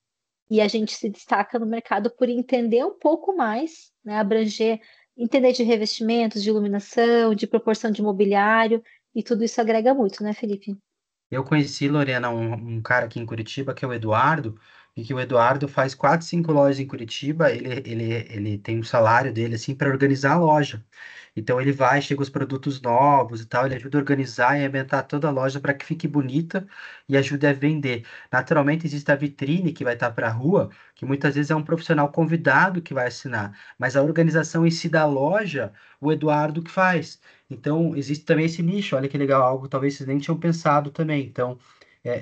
E a gente se destaca no mercado por entender um pouco mais, né, abranger, entender de revestimentos, de iluminação, de proporção de mobiliário, e tudo isso agrega muito, né, Felipe? Eu conheci, Lorena, um cara aqui em Curitiba, que é o Eduardo, e que o Eduardo faz 4, 5 lojas em Curitiba. Ele tem um salário dele, assim, para organizar a loja. Então, ele vai, chega os produtos novos e tal, ele ajuda a organizar e ambientar toda a loja para que fique bonita e ajude a vender. Naturalmente, existe a vitrine que vai estar para a rua, que muitas vezes é um profissional convidado que vai assinar, mas a organização em si da loja, o Eduardo que faz. Então, existe também esse nicho, olha que legal, algo talvez vocês nem tinham pensado também. Então,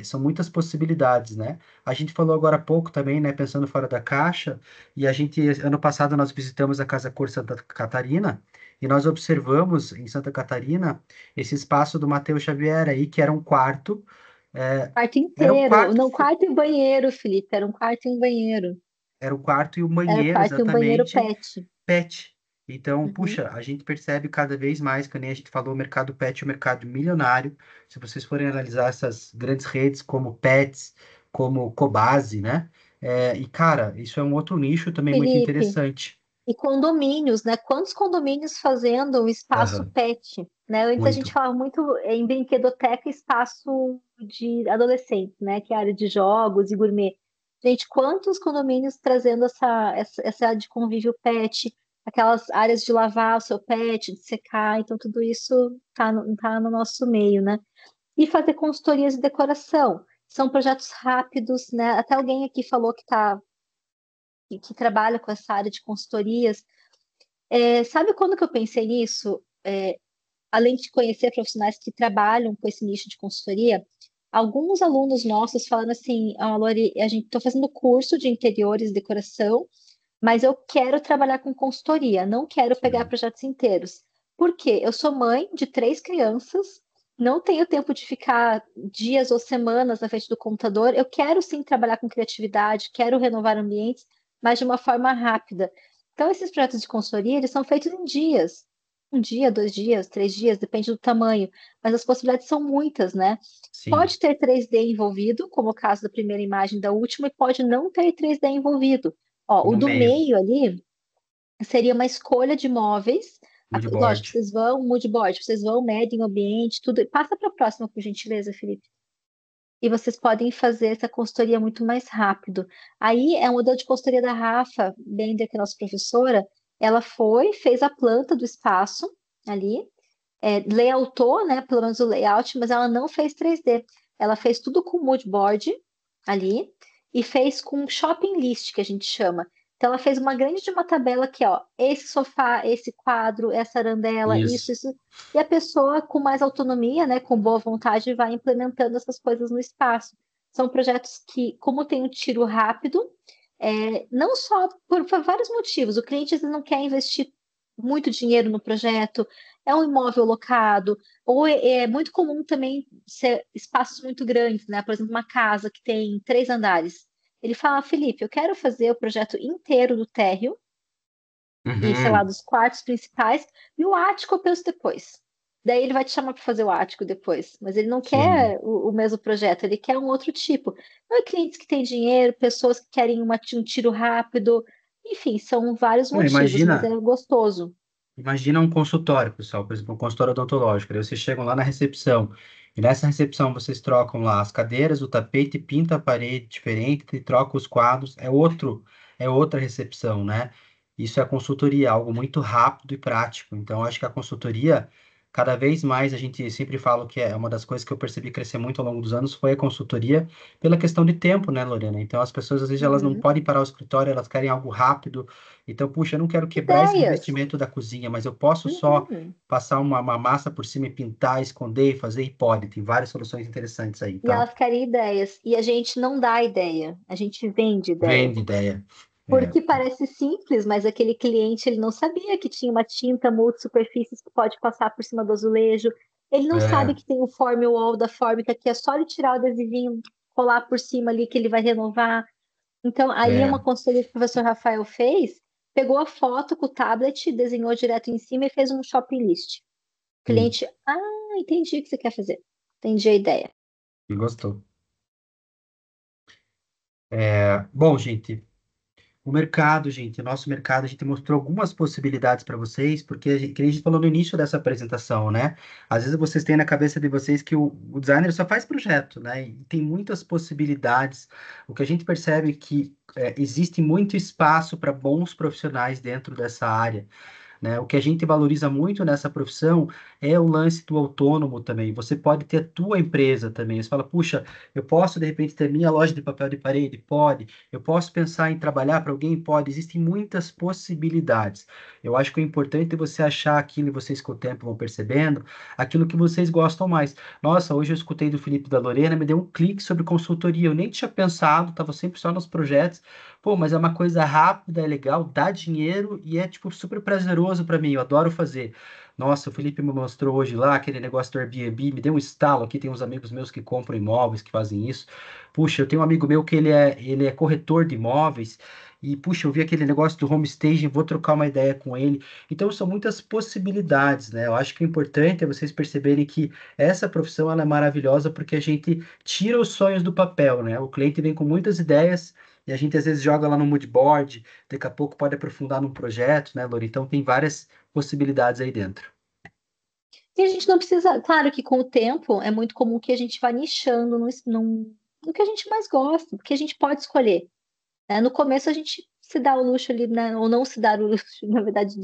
são muitas possibilidades, né? A gente falou agora há pouco também, né, pensando fora da caixa, e a gente, ano passado, nós visitamos a Casa Cor Santa Catarina, e nós observamos em Santa Catarina esse espaço do Matheus Xavier aí, que era um quarto, é, Quarto era um inteiro, quarto, não quarto e banheiro, Felipe, era um quarto e um banheiro. era um quarto e um Era banheiro, quarto e um banheiro exatamente, pet. pet. Então, Uhum. puxa, a gente percebe cada vez mais, que nem a gente falou, o mercado pet é um mercado milionário. Se vocês forem analisar essas grandes redes como Pets, como Cobase, né? E, cara, isso é um outro nicho também muito Felipe, interessante. e condomínios, né? Quantos condomínios fazendo um espaço Aham, pet, né? Antes a gente muito. falava muito em brinquedoteca, espaço de adolescentes, né? Que é a área de jogos e gourmet. Gente, quantos condomínios trazendo essa área de convívio pet, aquelas áreas de lavar o seu pet, de secar, então tudo isso tá no nosso meio, né? E fazer consultorias de decoração. São projetos rápidos, né? Até alguém aqui falou que trabalha com essa área de consultorias. Sabe quando que eu pensei nisso? Além de conhecer profissionais que trabalham com esse nicho de consultoria, alguns alunos nossos falaram assim: Lori, a gente está fazendo curso de interiores e decoração, mas eu quero trabalhar com consultoria, não quero pegar Sim, projetos inteiros. Por quê? Eu sou mãe de 3 crianças, não tenho tempo de ficar dias ou semanas na frente do computador. Eu quero sim trabalhar com criatividade, quero renovar ambientes, mas de uma forma rápida. Então, esses projetos de consultoria, eles são feitos em dias. Um dia, 2 dias, 3 dias, depende do tamanho. Mas as possibilidades são muitas, né? sim. Pode ter 3D envolvido, como o caso da primeira imagem da última, e pode não ter 3D envolvido. Ó, o No do meio, meio ali seria uma escolha de móveis. mood Lógico, board. vocês vão, mood board, vocês vão, medem o ambiente, tudo. Passa para a próxima, por gentileza, Felipe. e vocês podem fazer essa consultoria muito mais rápido. Aí é um modelo de consultoria da Rafa Bender, que é nossa professora. Ela foi, fez a planta do espaço ali, layoutou, né, pelo menos o layout, mas ela não fez 3D. Ela fez tudo com mood board ali e fez com shopping list, que a gente chama. Então ela fez uma grande de uma tabela aqui, ó, esse sofá, esse quadro, essa arandela, Isso. isso. E a pessoa com mais autonomia, né, com boa vontade, vai implementando essas coisas no espaço. São projetos que, como tem um tiro rápido, não só por vários motivos. O cliente às vezes não quer investir muito dinheiro no projeto, é um imóvel locado, ou é muito comum também ser espaços muito grandes, né? Por exemplo, uma casa que tem 3 andares. Ele fala, Felipe, eu quero fazer o projeto inteiro do térreo e, sei lá, Uhum. dos quartos principais, e o ático eu penso depois. Daí ele vai te chamar para fazer o ático depois, mas ele não Sim. quer o mesmo projeto, ele quer um outro tipo. Não é clientes que têm dinheiro, pessoas que querem um tiro rápido, enfim, são vários Não, motivos, mas é imagina. gostoso. Imagina um consultório, pessoal, por exemplo, um consultório odontológico. Daí vocês chegam lá na recepção, e nessa recepção vocês trocam lá as cadeiras, o tapete, pinta a parede diferente, e troca os quadros. É outra recepção, né? Isso é consultoria, algo muito rápido e prático. Então, eu acho que a consultoria, cada vez mais, a gente sempre fala que é uma das coisas que eu percebi crescer muito ao longo dos anos, foi a consultoria, pela questão de tempo, né, Lorena? Então, as pessoas, às vezes, elas não Uhum. podem parar o escritório, elas querem algo rápido. Então, puxa, eu não quero quebrar esse Ideias. revestimento da cozinha, mas eu posso só Uhum. passar uma massa por cima e pintar, esconder e fazer, e pode. Tem várias soluções interessantes aí, E tá? elas querem ideias. E a gente não dá ideia, a gente vende ideia. Vende ideia. É, Porque parece simples, mas aquele cliente ele não sabia que tinha uma tinta multi-superfícies que pode passar por cima do azulejo. Ele não sabe é, que tem o form wall da fórmica, que é só ele tirar o adesivinho, colar por cima ali que ele vai renovar. Então, aí é uma é. consultoria que o professor Rafael fez, pegou a foto com o tablet, desenhou direto em cima e fez um shopping list. O Sim, cliente, entendi o que você quer fazer. Entendi a ideia. e gostou. Bom, gente, o mercado, gente, o nosso mercado, a gente mostrou algumas possibilidades para vocês, porque que a gente falou no início dessa apresentação, né? Às vezes vocês têm na cabeça de vocês que o designer só faz projeto, né? E tem muitas possibilidades. O que a gente percebe é que existe muito espaço para bons profissionais dentro dessa área, né? O que a gente valoriza muito nessa profissão é o lance do autônomo também. Você pode ter a tua empresa também. Você fala, puxa, eu posso de repente ter minha loja de papel de parede? Pode. Eu posso pensar em trabalhar para alguém? Pode. Existem muitas possibilidades. Eu acho que o importante é você achar aquilo, e vocês com o tempo vão percebendo, aquilo que vocês gostam mais. Nossa, hoje eu escutei do Felipe e da Lorena, me deu um clique sobre consultoria. Eu nem tinha pensado, estava sempre só nos projetos. Pô, mas é uma coisa rápida, é legal, dá dinheiro e é, tipo, super prazeroso para mim. Eu adoro fazer. Nossa, o Felipe me mostrou hoje lá aquele negócio do Airbnb, me deu um estalo aqui. Tem uns amigos meus que compram imóveis, que fazem isso. Puxa, eu tenho um amigo meu que ele é corretor de imóveis. E, puxa, eu vi aquele negócio do homestaging, vou trocar uma ideia com ele. Então, são muitas possibilidades, né? Eu acho que o importante é vocês perceberem que essa profissão ela é maravilhosa porque a gente tira os sonhos do papel, né? O cliente vem com muitas ideias e a gente às vezes joga lá no mood board, daqui a pouco pode aprofundar num projeto, né, Lori? Então tem várias possibilidades aí dentro. E a gente não precisa, claro que com o tempo é muito comum que a gente vá nichando no que a gente mais gosta, porque a gente pode escolher, né? No começo a gente se dá o luxo ali, né? Ou não se dar o luxo, na verdade,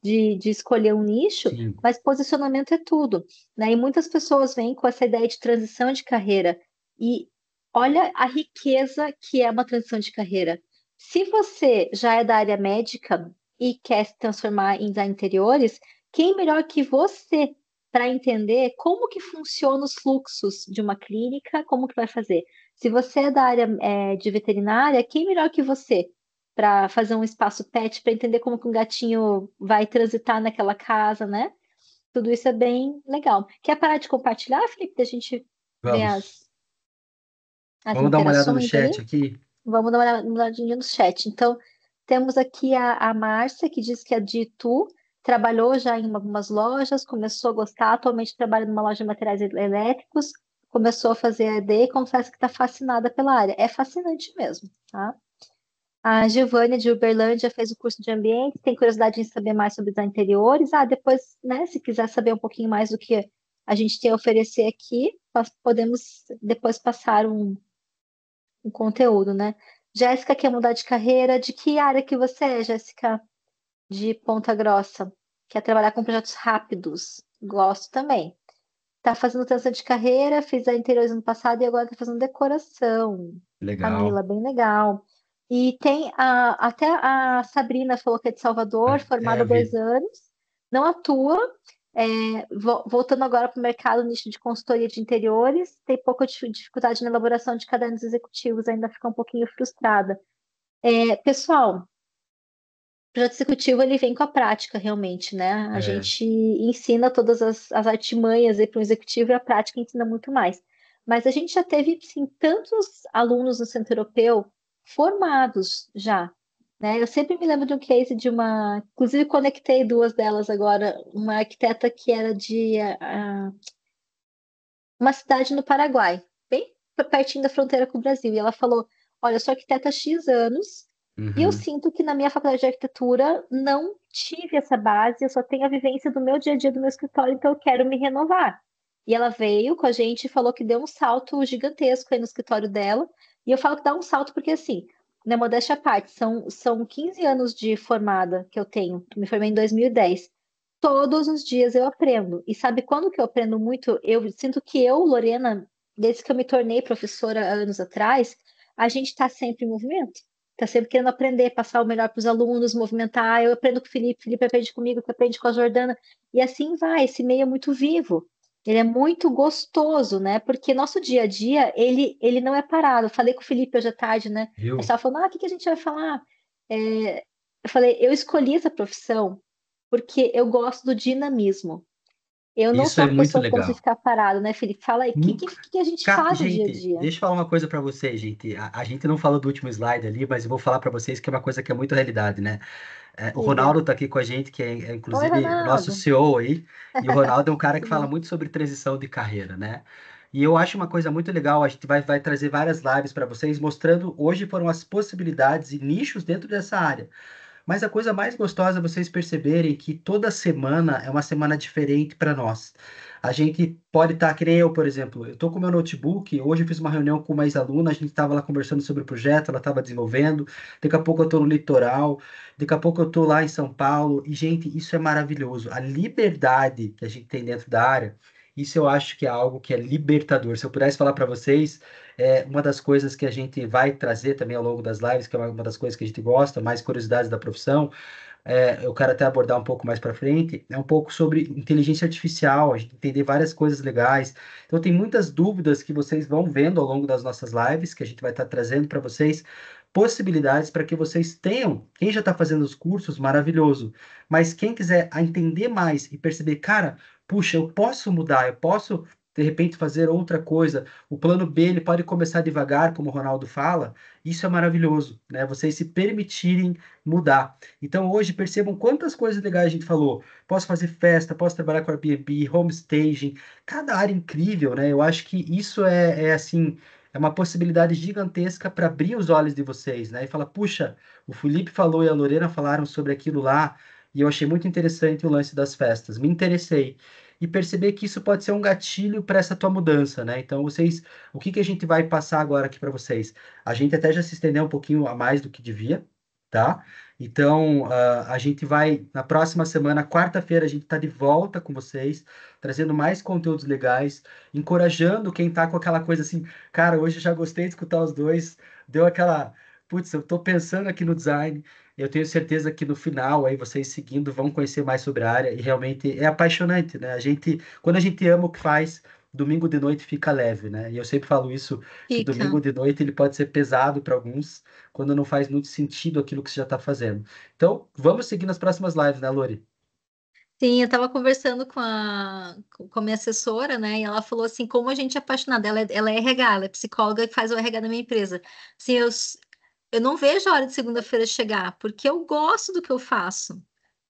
de escolher um nicho, Sim, mas posicionamento é tudo, né? E muitas pessoas vêm com essa ideia de transição de carreira. E olha a riqueza que é uma transição de carreira. Se você já é da área médica e quer se transformar em design interiores, quem melhor que você para entender como que funcionam os fluxos de uma clínica, como que vai fazer? Se você é da área de veterinária, quem melhor que você para fazer um espaço pet, para entender como que um gatinho vai transitar naquela casa, né? Tudo isso é bem legal. Quer parar de compartilhar, Felipe, da gente ver vamos. as Vamos dar uma olhada no interações ali? chat aqui. Vamos dar uma olhadinha no chat. Então, temos aqui a Márcia, que diz que é de Itu, trabalhou já em algumas lojas, começou a gostar, atualmente trabalha numa loja de materiais elétricos, começou a fazer ED e confessa que está fascinada pela área. É fascinante mesmo, tá? A Giovânia de Uberlândia fez o curso de ambiente, tem curiosidade em saber mais sobre os interiores. Depois, né, se quiser saber um pouquinho mais do que a gente tem a oferecer aqui, podemos depois passar um conteúdo, né? Jéssica quer mudar de carreira. De que área que você é, Jéssica? De Ponta Grossa. Quer trabalhar com projetos rápidos. Gosto também. Tá fazendo transição de carreira, fiz a interiores ano passado e agora tá fazendo decoração. Legal. Camila, bem legal. E tem até a Sabrina falou que é de Salvador, É, formada há eu dois vi. anos, não atua, voltando agora para o mercado nicho de consultoria de interiores, tem pouca dificuldade na elaboração de cadernos executivos, ainda fica um pouquinho frustrada. Pessoal, o projeto executivo ele vem com a prática, realmente, né? A É, gente ensina todas as artimanhas para o executivo e a prática ensina muito mais. Mas a gente já teve, sim, tantos alunos no Centro Europeu formados já, né? Eu sempre me lembro de um case de uma, inclusive conectei duas delas agora, uma arquiteta que era de uma cidade no Paraguai, bem pertinho da fronteira com o Brasil, e ela falou: Olha, eu sou arquiteta há X anos. E eu uhum. sinto que na minha faculdade de arquitetura não tive essa base, eu só tenho a vivência do meu dia a dia do meu escritório, então eu quero me renovar. E ela veio com a gente e falou que deu um salto gigantesco aí no escritório dela. E eu falo que dá um salto porque, assim, na modéstia à parte, são 15 anos de formada que eu tenho. Me formei em 2010. Todos os dias eu aprendo. E sabe quando que eu aprendo muito? Eu sinto que eu, Lorena, desde que eu me tornei professora há anos atrás, a gente está sempre em movimento. Está sempre querendo aprender, passar o melhor para os alunos, movimentar. Eu aprendo com o Felipe aprende comigo, que aprende com a Jordana. E assim vai, esse meio é muito vivo. Ele é muito gostoso, né? Porque nosso dia a dia, ele não é parado. Eu falei com o Felipe hoje à tarde, né? A gente Viu? estava falando, o que que a gente vai falar? Eu falei, eu escolhi essa profissão porque eu gosto do dinamismo. Eu não Isso sou é uma muito pessoa que gosta de legal. ficar parado, né, Felipe? Fala aí, o que, Nunca. que a gente faz no dia a Gente, dia? deixa eu falar uma coisa para vocês, gente. A gente não falou do último slide ali, mas eu vou falar para vocês que é uma coisa que é muito realidade, né? O Diga. Ronaldo está aqui com a gente, que é Oi, inclusive o nosso Ronaldo. CEO aí, e o Ronaldo é um cara que fala Sim. muito sobre transição de carreira, né? E eu acho uma coisa muito legal, a gente vai trazer várias lives para vocês, mostrando hoje foram as possibilidades e nichos dentro dessa área. Mas a coisa mais gostosa é vocês perceberem que toda semana é uma semana diferente para nós. A gente pode estar, que nem eu, por exemplo, eu estou com o meu notebook, hoje eu fiz uma reunião com uma ex-aluna, a gente estava lá conversando sobre o projeto, ela estava desenvolvendo, daqui a pouco eu estou no litoral, daqui a pouco eu estou lá em São Paulo, e gente, isso é maravilhoso. A liberdade que a gente tem dentro da área, isso eu acho que é algo que é libertador. Se eu pudesse falar para vocês, uma das coisas que a gente vai trazer também ao longo das lives, que é uma das coisas que a gente gosta, mais curiosidades da profissão, eu quero até abordar um pouco mais para frente, é um pouco sobre inteligência artificial, a gente entender várias coisas legais. Então, tem muitas dúvidas que vocês vão vendo ao longo das nossas lives, que a gente vai estar trazendo para vocês, possibilidades para que vocês tenham. Quem já está fazendo os cursos, maravilhoso. Mas quem quiser entender mais e perceber, cara, puxa, eu posso mudar, eu posso. De repente fazer outra coisa. O plano B ele pode começar devagar, como o Ronaldo fala. Isso é maravilhoso, né? Vocês se permitirem mudar. Então, hoje, percebam quantas coisas legais a gente falou. Posso fazer festa, posso trabalhar com Airbnb, home staging, cada área incrível, né? Eu acho que isso assim, é uma possibilidade gigantesca para abrir os olhos de vocês, né? E falar, puxa, o Felipe falou e a Lorena falaram sobre aquilo lá, e eu achei muito interessante o lance das festas. Me interessei. E perceber que isso pode ser um gatilho para essa tua mudança, né? Então, vocês, o que que a gente vai passar agora aqui para vocês? A gente até já se estendeu um pouquinho a mais do que devia, tá? Então, a gente vai, na próxima semana, quarta-feira, a gente está de volta com vocês, trazendo mais conteúdos legais, encorajando quem tá com aquela coisa assim, cara, hoje eu já gostei de escutar os dois, deu aquela, putz, eu tô pensando aqui no design, eu tenho certeza que no final, aí, vocês seguindo, vão conhecer mais sobre a área, e realmente é apaixonante, né? Quando a gente ama o que faz, domingo de noite fica leve, né? E eu sempre falo isso, que domingo Fica. de noite ele pode ser pesado para alguns, quando não faz muito sentido aquilo que você já está fazendo. Então, vamos seguir nas próximas lives, né, Lori? Sim, eu estava conversando com a minha assessora, né? E ela falou assim, como a gente é apaixonada. Ela é RH, ela é psicóloga e faz o RH da minha empresa. Assim, eu não vejo a hora de segunda-feira chegar, porque eu gosto do que eu faço.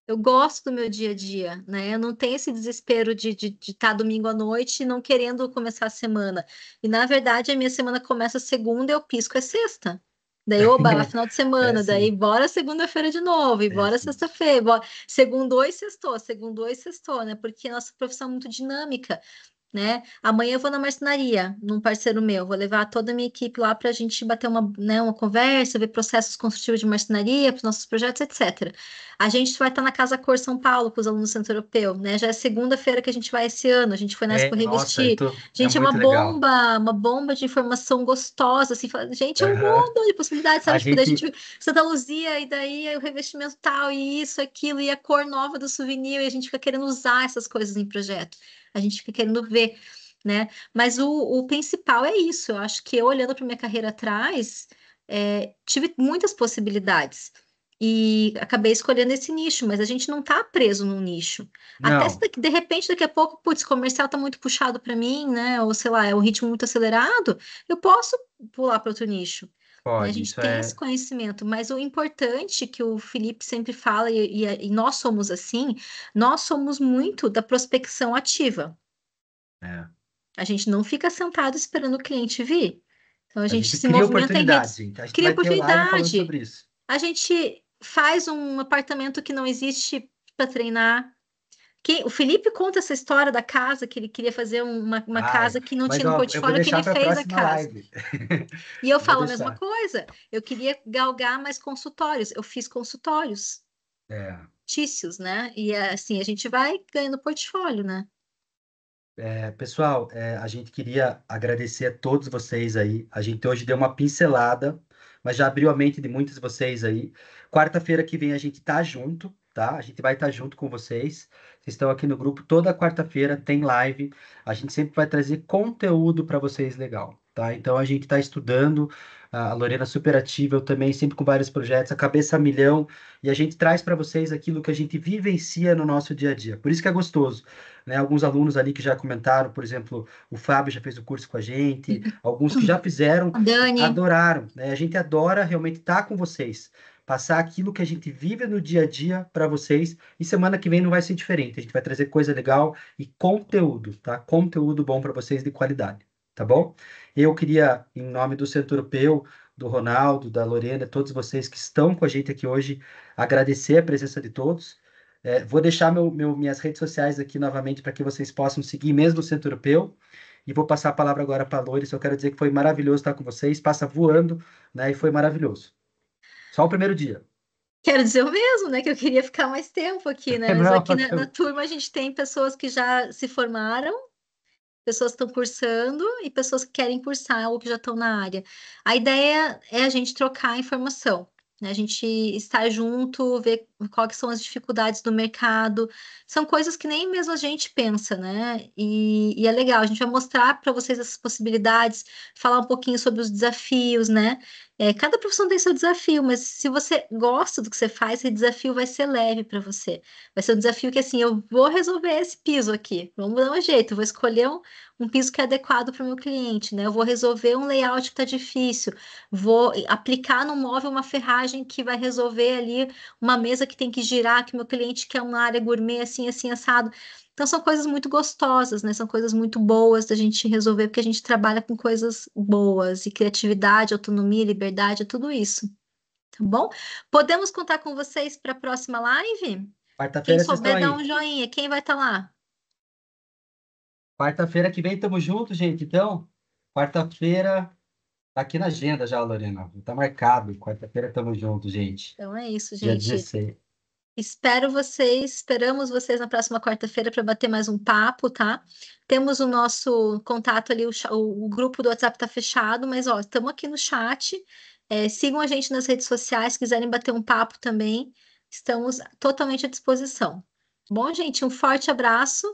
Eu gosto do meu dia a dia, né? Eu não tenho esse desespero de estar domingo à noite e não querendo começar a semana. E, na verdade, a minha semana começa segunda e eu pisco é sexta. Daí, oba, final de É semana, daí sim, bora segunda-feira de novo, e é bora sim. sexta-feira, bora... segundou e sextou, né? Porque nossa profissão é muito dinâmica. né? Amanhã eu vou na marcenaria, num parceiro meu, vou levar toda a minha equipe lá para a gente bater uma, né, uma conversa, ver processos construtivos de marcenaria para os nossos projetos, etc. A gente vai estar na Casa Cor São Paulo com os alunos do Centro Europeu, né? Já é segunda-feira que a gente vai esse ano, a gente foi na Expo Nossa, Revestir. é Gente, é muito legal. uma bomba de informação gostosa, assim, gente, é um Aham. mundo de possibilidades, A sabe? Tipo, daí a gente, gente Santa Luzia, e daí o revestimento tal, e isso, aquilo, e a cor nova do souvenir, e a gente fica querendo usar essas coisas em projeto. A gente fica querendo ver, né? Mas o principal é isso. Eu acho que eu, olhando para minha carreira atrás, tive muitas possibilidades. E acabei escolhendo esse nicho, mas a gente não está preso num nicho. Até se não, de repente, daqui a pouco, putz, comercial está muito puxado para mim, né? Ou sei lá, é um ritmo muito acelerado, eu posso pular para outro nicho. Né? A pode, gente isso tem esse é, conhecimento, mas o importante que o Felipe sempre fala, e nós somos assim, nós somos muito da prospecção ativa. é. A gente não fica sentado esperando o cliente vir. Então a A gente gente se cria movimenta em oportunidades, redes, gente. A gente cria vai ter live falando oportunidade. sobre isso. A gente faz um apartamento que não existe para treinar. O Felipe conta essa história da casa, que ele queria fazer uma Ai, casa que não mas tinha no ó, eu vou portfólio, que deixar ele para a fez a próxima casa. live. E eu Vou falo a mesma deixar. coisa. Eu queria galgar mais consultórios. Eu fiz consultórios, É. tícios, né? E assim, a gente vai ganhando portfólio, né? Pessoal, a gente queria agradecer a todos vocês aí. A gente hoje deu uma pincelada, mas já abriu a mente de muitos de vocês aí. Quarta-feira que vem a gente tá junto, tá? A gente vai estar junto com vocês. Vocês estão aqui no grupo, toda quarta-feira tem live. A gente sempre vai trazer conteúdo para vocês legal, tá? Então a gente está estudando. A Lorena é super ativa, eu também, sempre com vários projetos, a cabeça a milhão, e a gente traz para vocês aquilo que a gente vivencia no nosso dia a dia. Por isso que é gostoso, né? Alguns alunos ali que já comentaram, por exemplo, o Fábio já fez o curso com a gente, alguns que já fizeram, A Dani, adoraram, né? A gente adora realmente estar com vocês, passar aquilo que a gente vive no dia a dia para vocês, e semana que vem não vai ser diferente. A gente vai trazer coisa legal e conteúdo, tá? Conteúdo bom para vocês de qualidade, tá bom? Eu queria, em nome do Centro Europeu, do Ronaldo, da Lorena, todos vocês que estão com a gente aqui hoje, agradecer a presença de todos. Vou deixar minhas redes sociais aqui novamente para que vocês possam seguir mesmo o Centro Europeu. E vou passar a palavra agora para a Lourdes. Eu quero dizer que foi maravilhoso estar com vocês. Passa voando, né? E foi maravilhoso. Só o primeiro dia. quero dizer o mesmo, né? Que eu queria ficar mais tempo aqui, né? Mas Não, aqui na turma a gente tem pessoas que já se formaram, pessoas que estão cursando e pessoas que querem cursar ou que já estão na área. A ideia é a gente trocar informação, né? A gente estar junto, ver quais são as dificuldades do mercado. São coisas que nem mesmo a gente pensa, né? E é legal, a gente vai mostrar para vocês essas possibilidades, falar um pouquinho sobre os desafios, né? Cada profissão tem seu desafio, mas se você gosta do que você faz, esse desafio vai ser leve para você. Vai ser um desafio que, assim, eu vou resolver esse piso aqui. Vamos dar um jeito, eu vou escolher um piso que é adequado para o meu cliente, né? Eu vou resolver um layout que está difícil, vou aplicar no móvel uma ferragem que vai resolver ali uma mesa que tem que girar, que meu cliente quer uma área gourmet assim, assim, assado. Então são coisas muito gostosas, né? São coisas muito boas da gente resolver, porque a gente trabalha com coisas boas, e criatividade, autonomia, liberdade, é tudo isso, tá bom? Podemos contar com vocês para a próxima live? Quem quarta-feira vocês estão souber, dá um aí. joinha. Quem vai estar lá? Quarta-feira que vem tamo junto, gente. Então, quarta-feira tá aqui na agenda já, Lorena. Tá marcado. Quarta-feira tamo junto, gente. Então é isso, Dia gente. 16. Esperamos vocês na próxima quarta-feira para bater mais um papo, tá? Temos o nosso contato ali, o grupo do WhatsApp tá fechado, mas ó, estamos aqui no chat. Sigam a gente nas redes sociais, se quiserem bater um papo também, estamos totalmente à disposição. Bom, gente, um forte abraço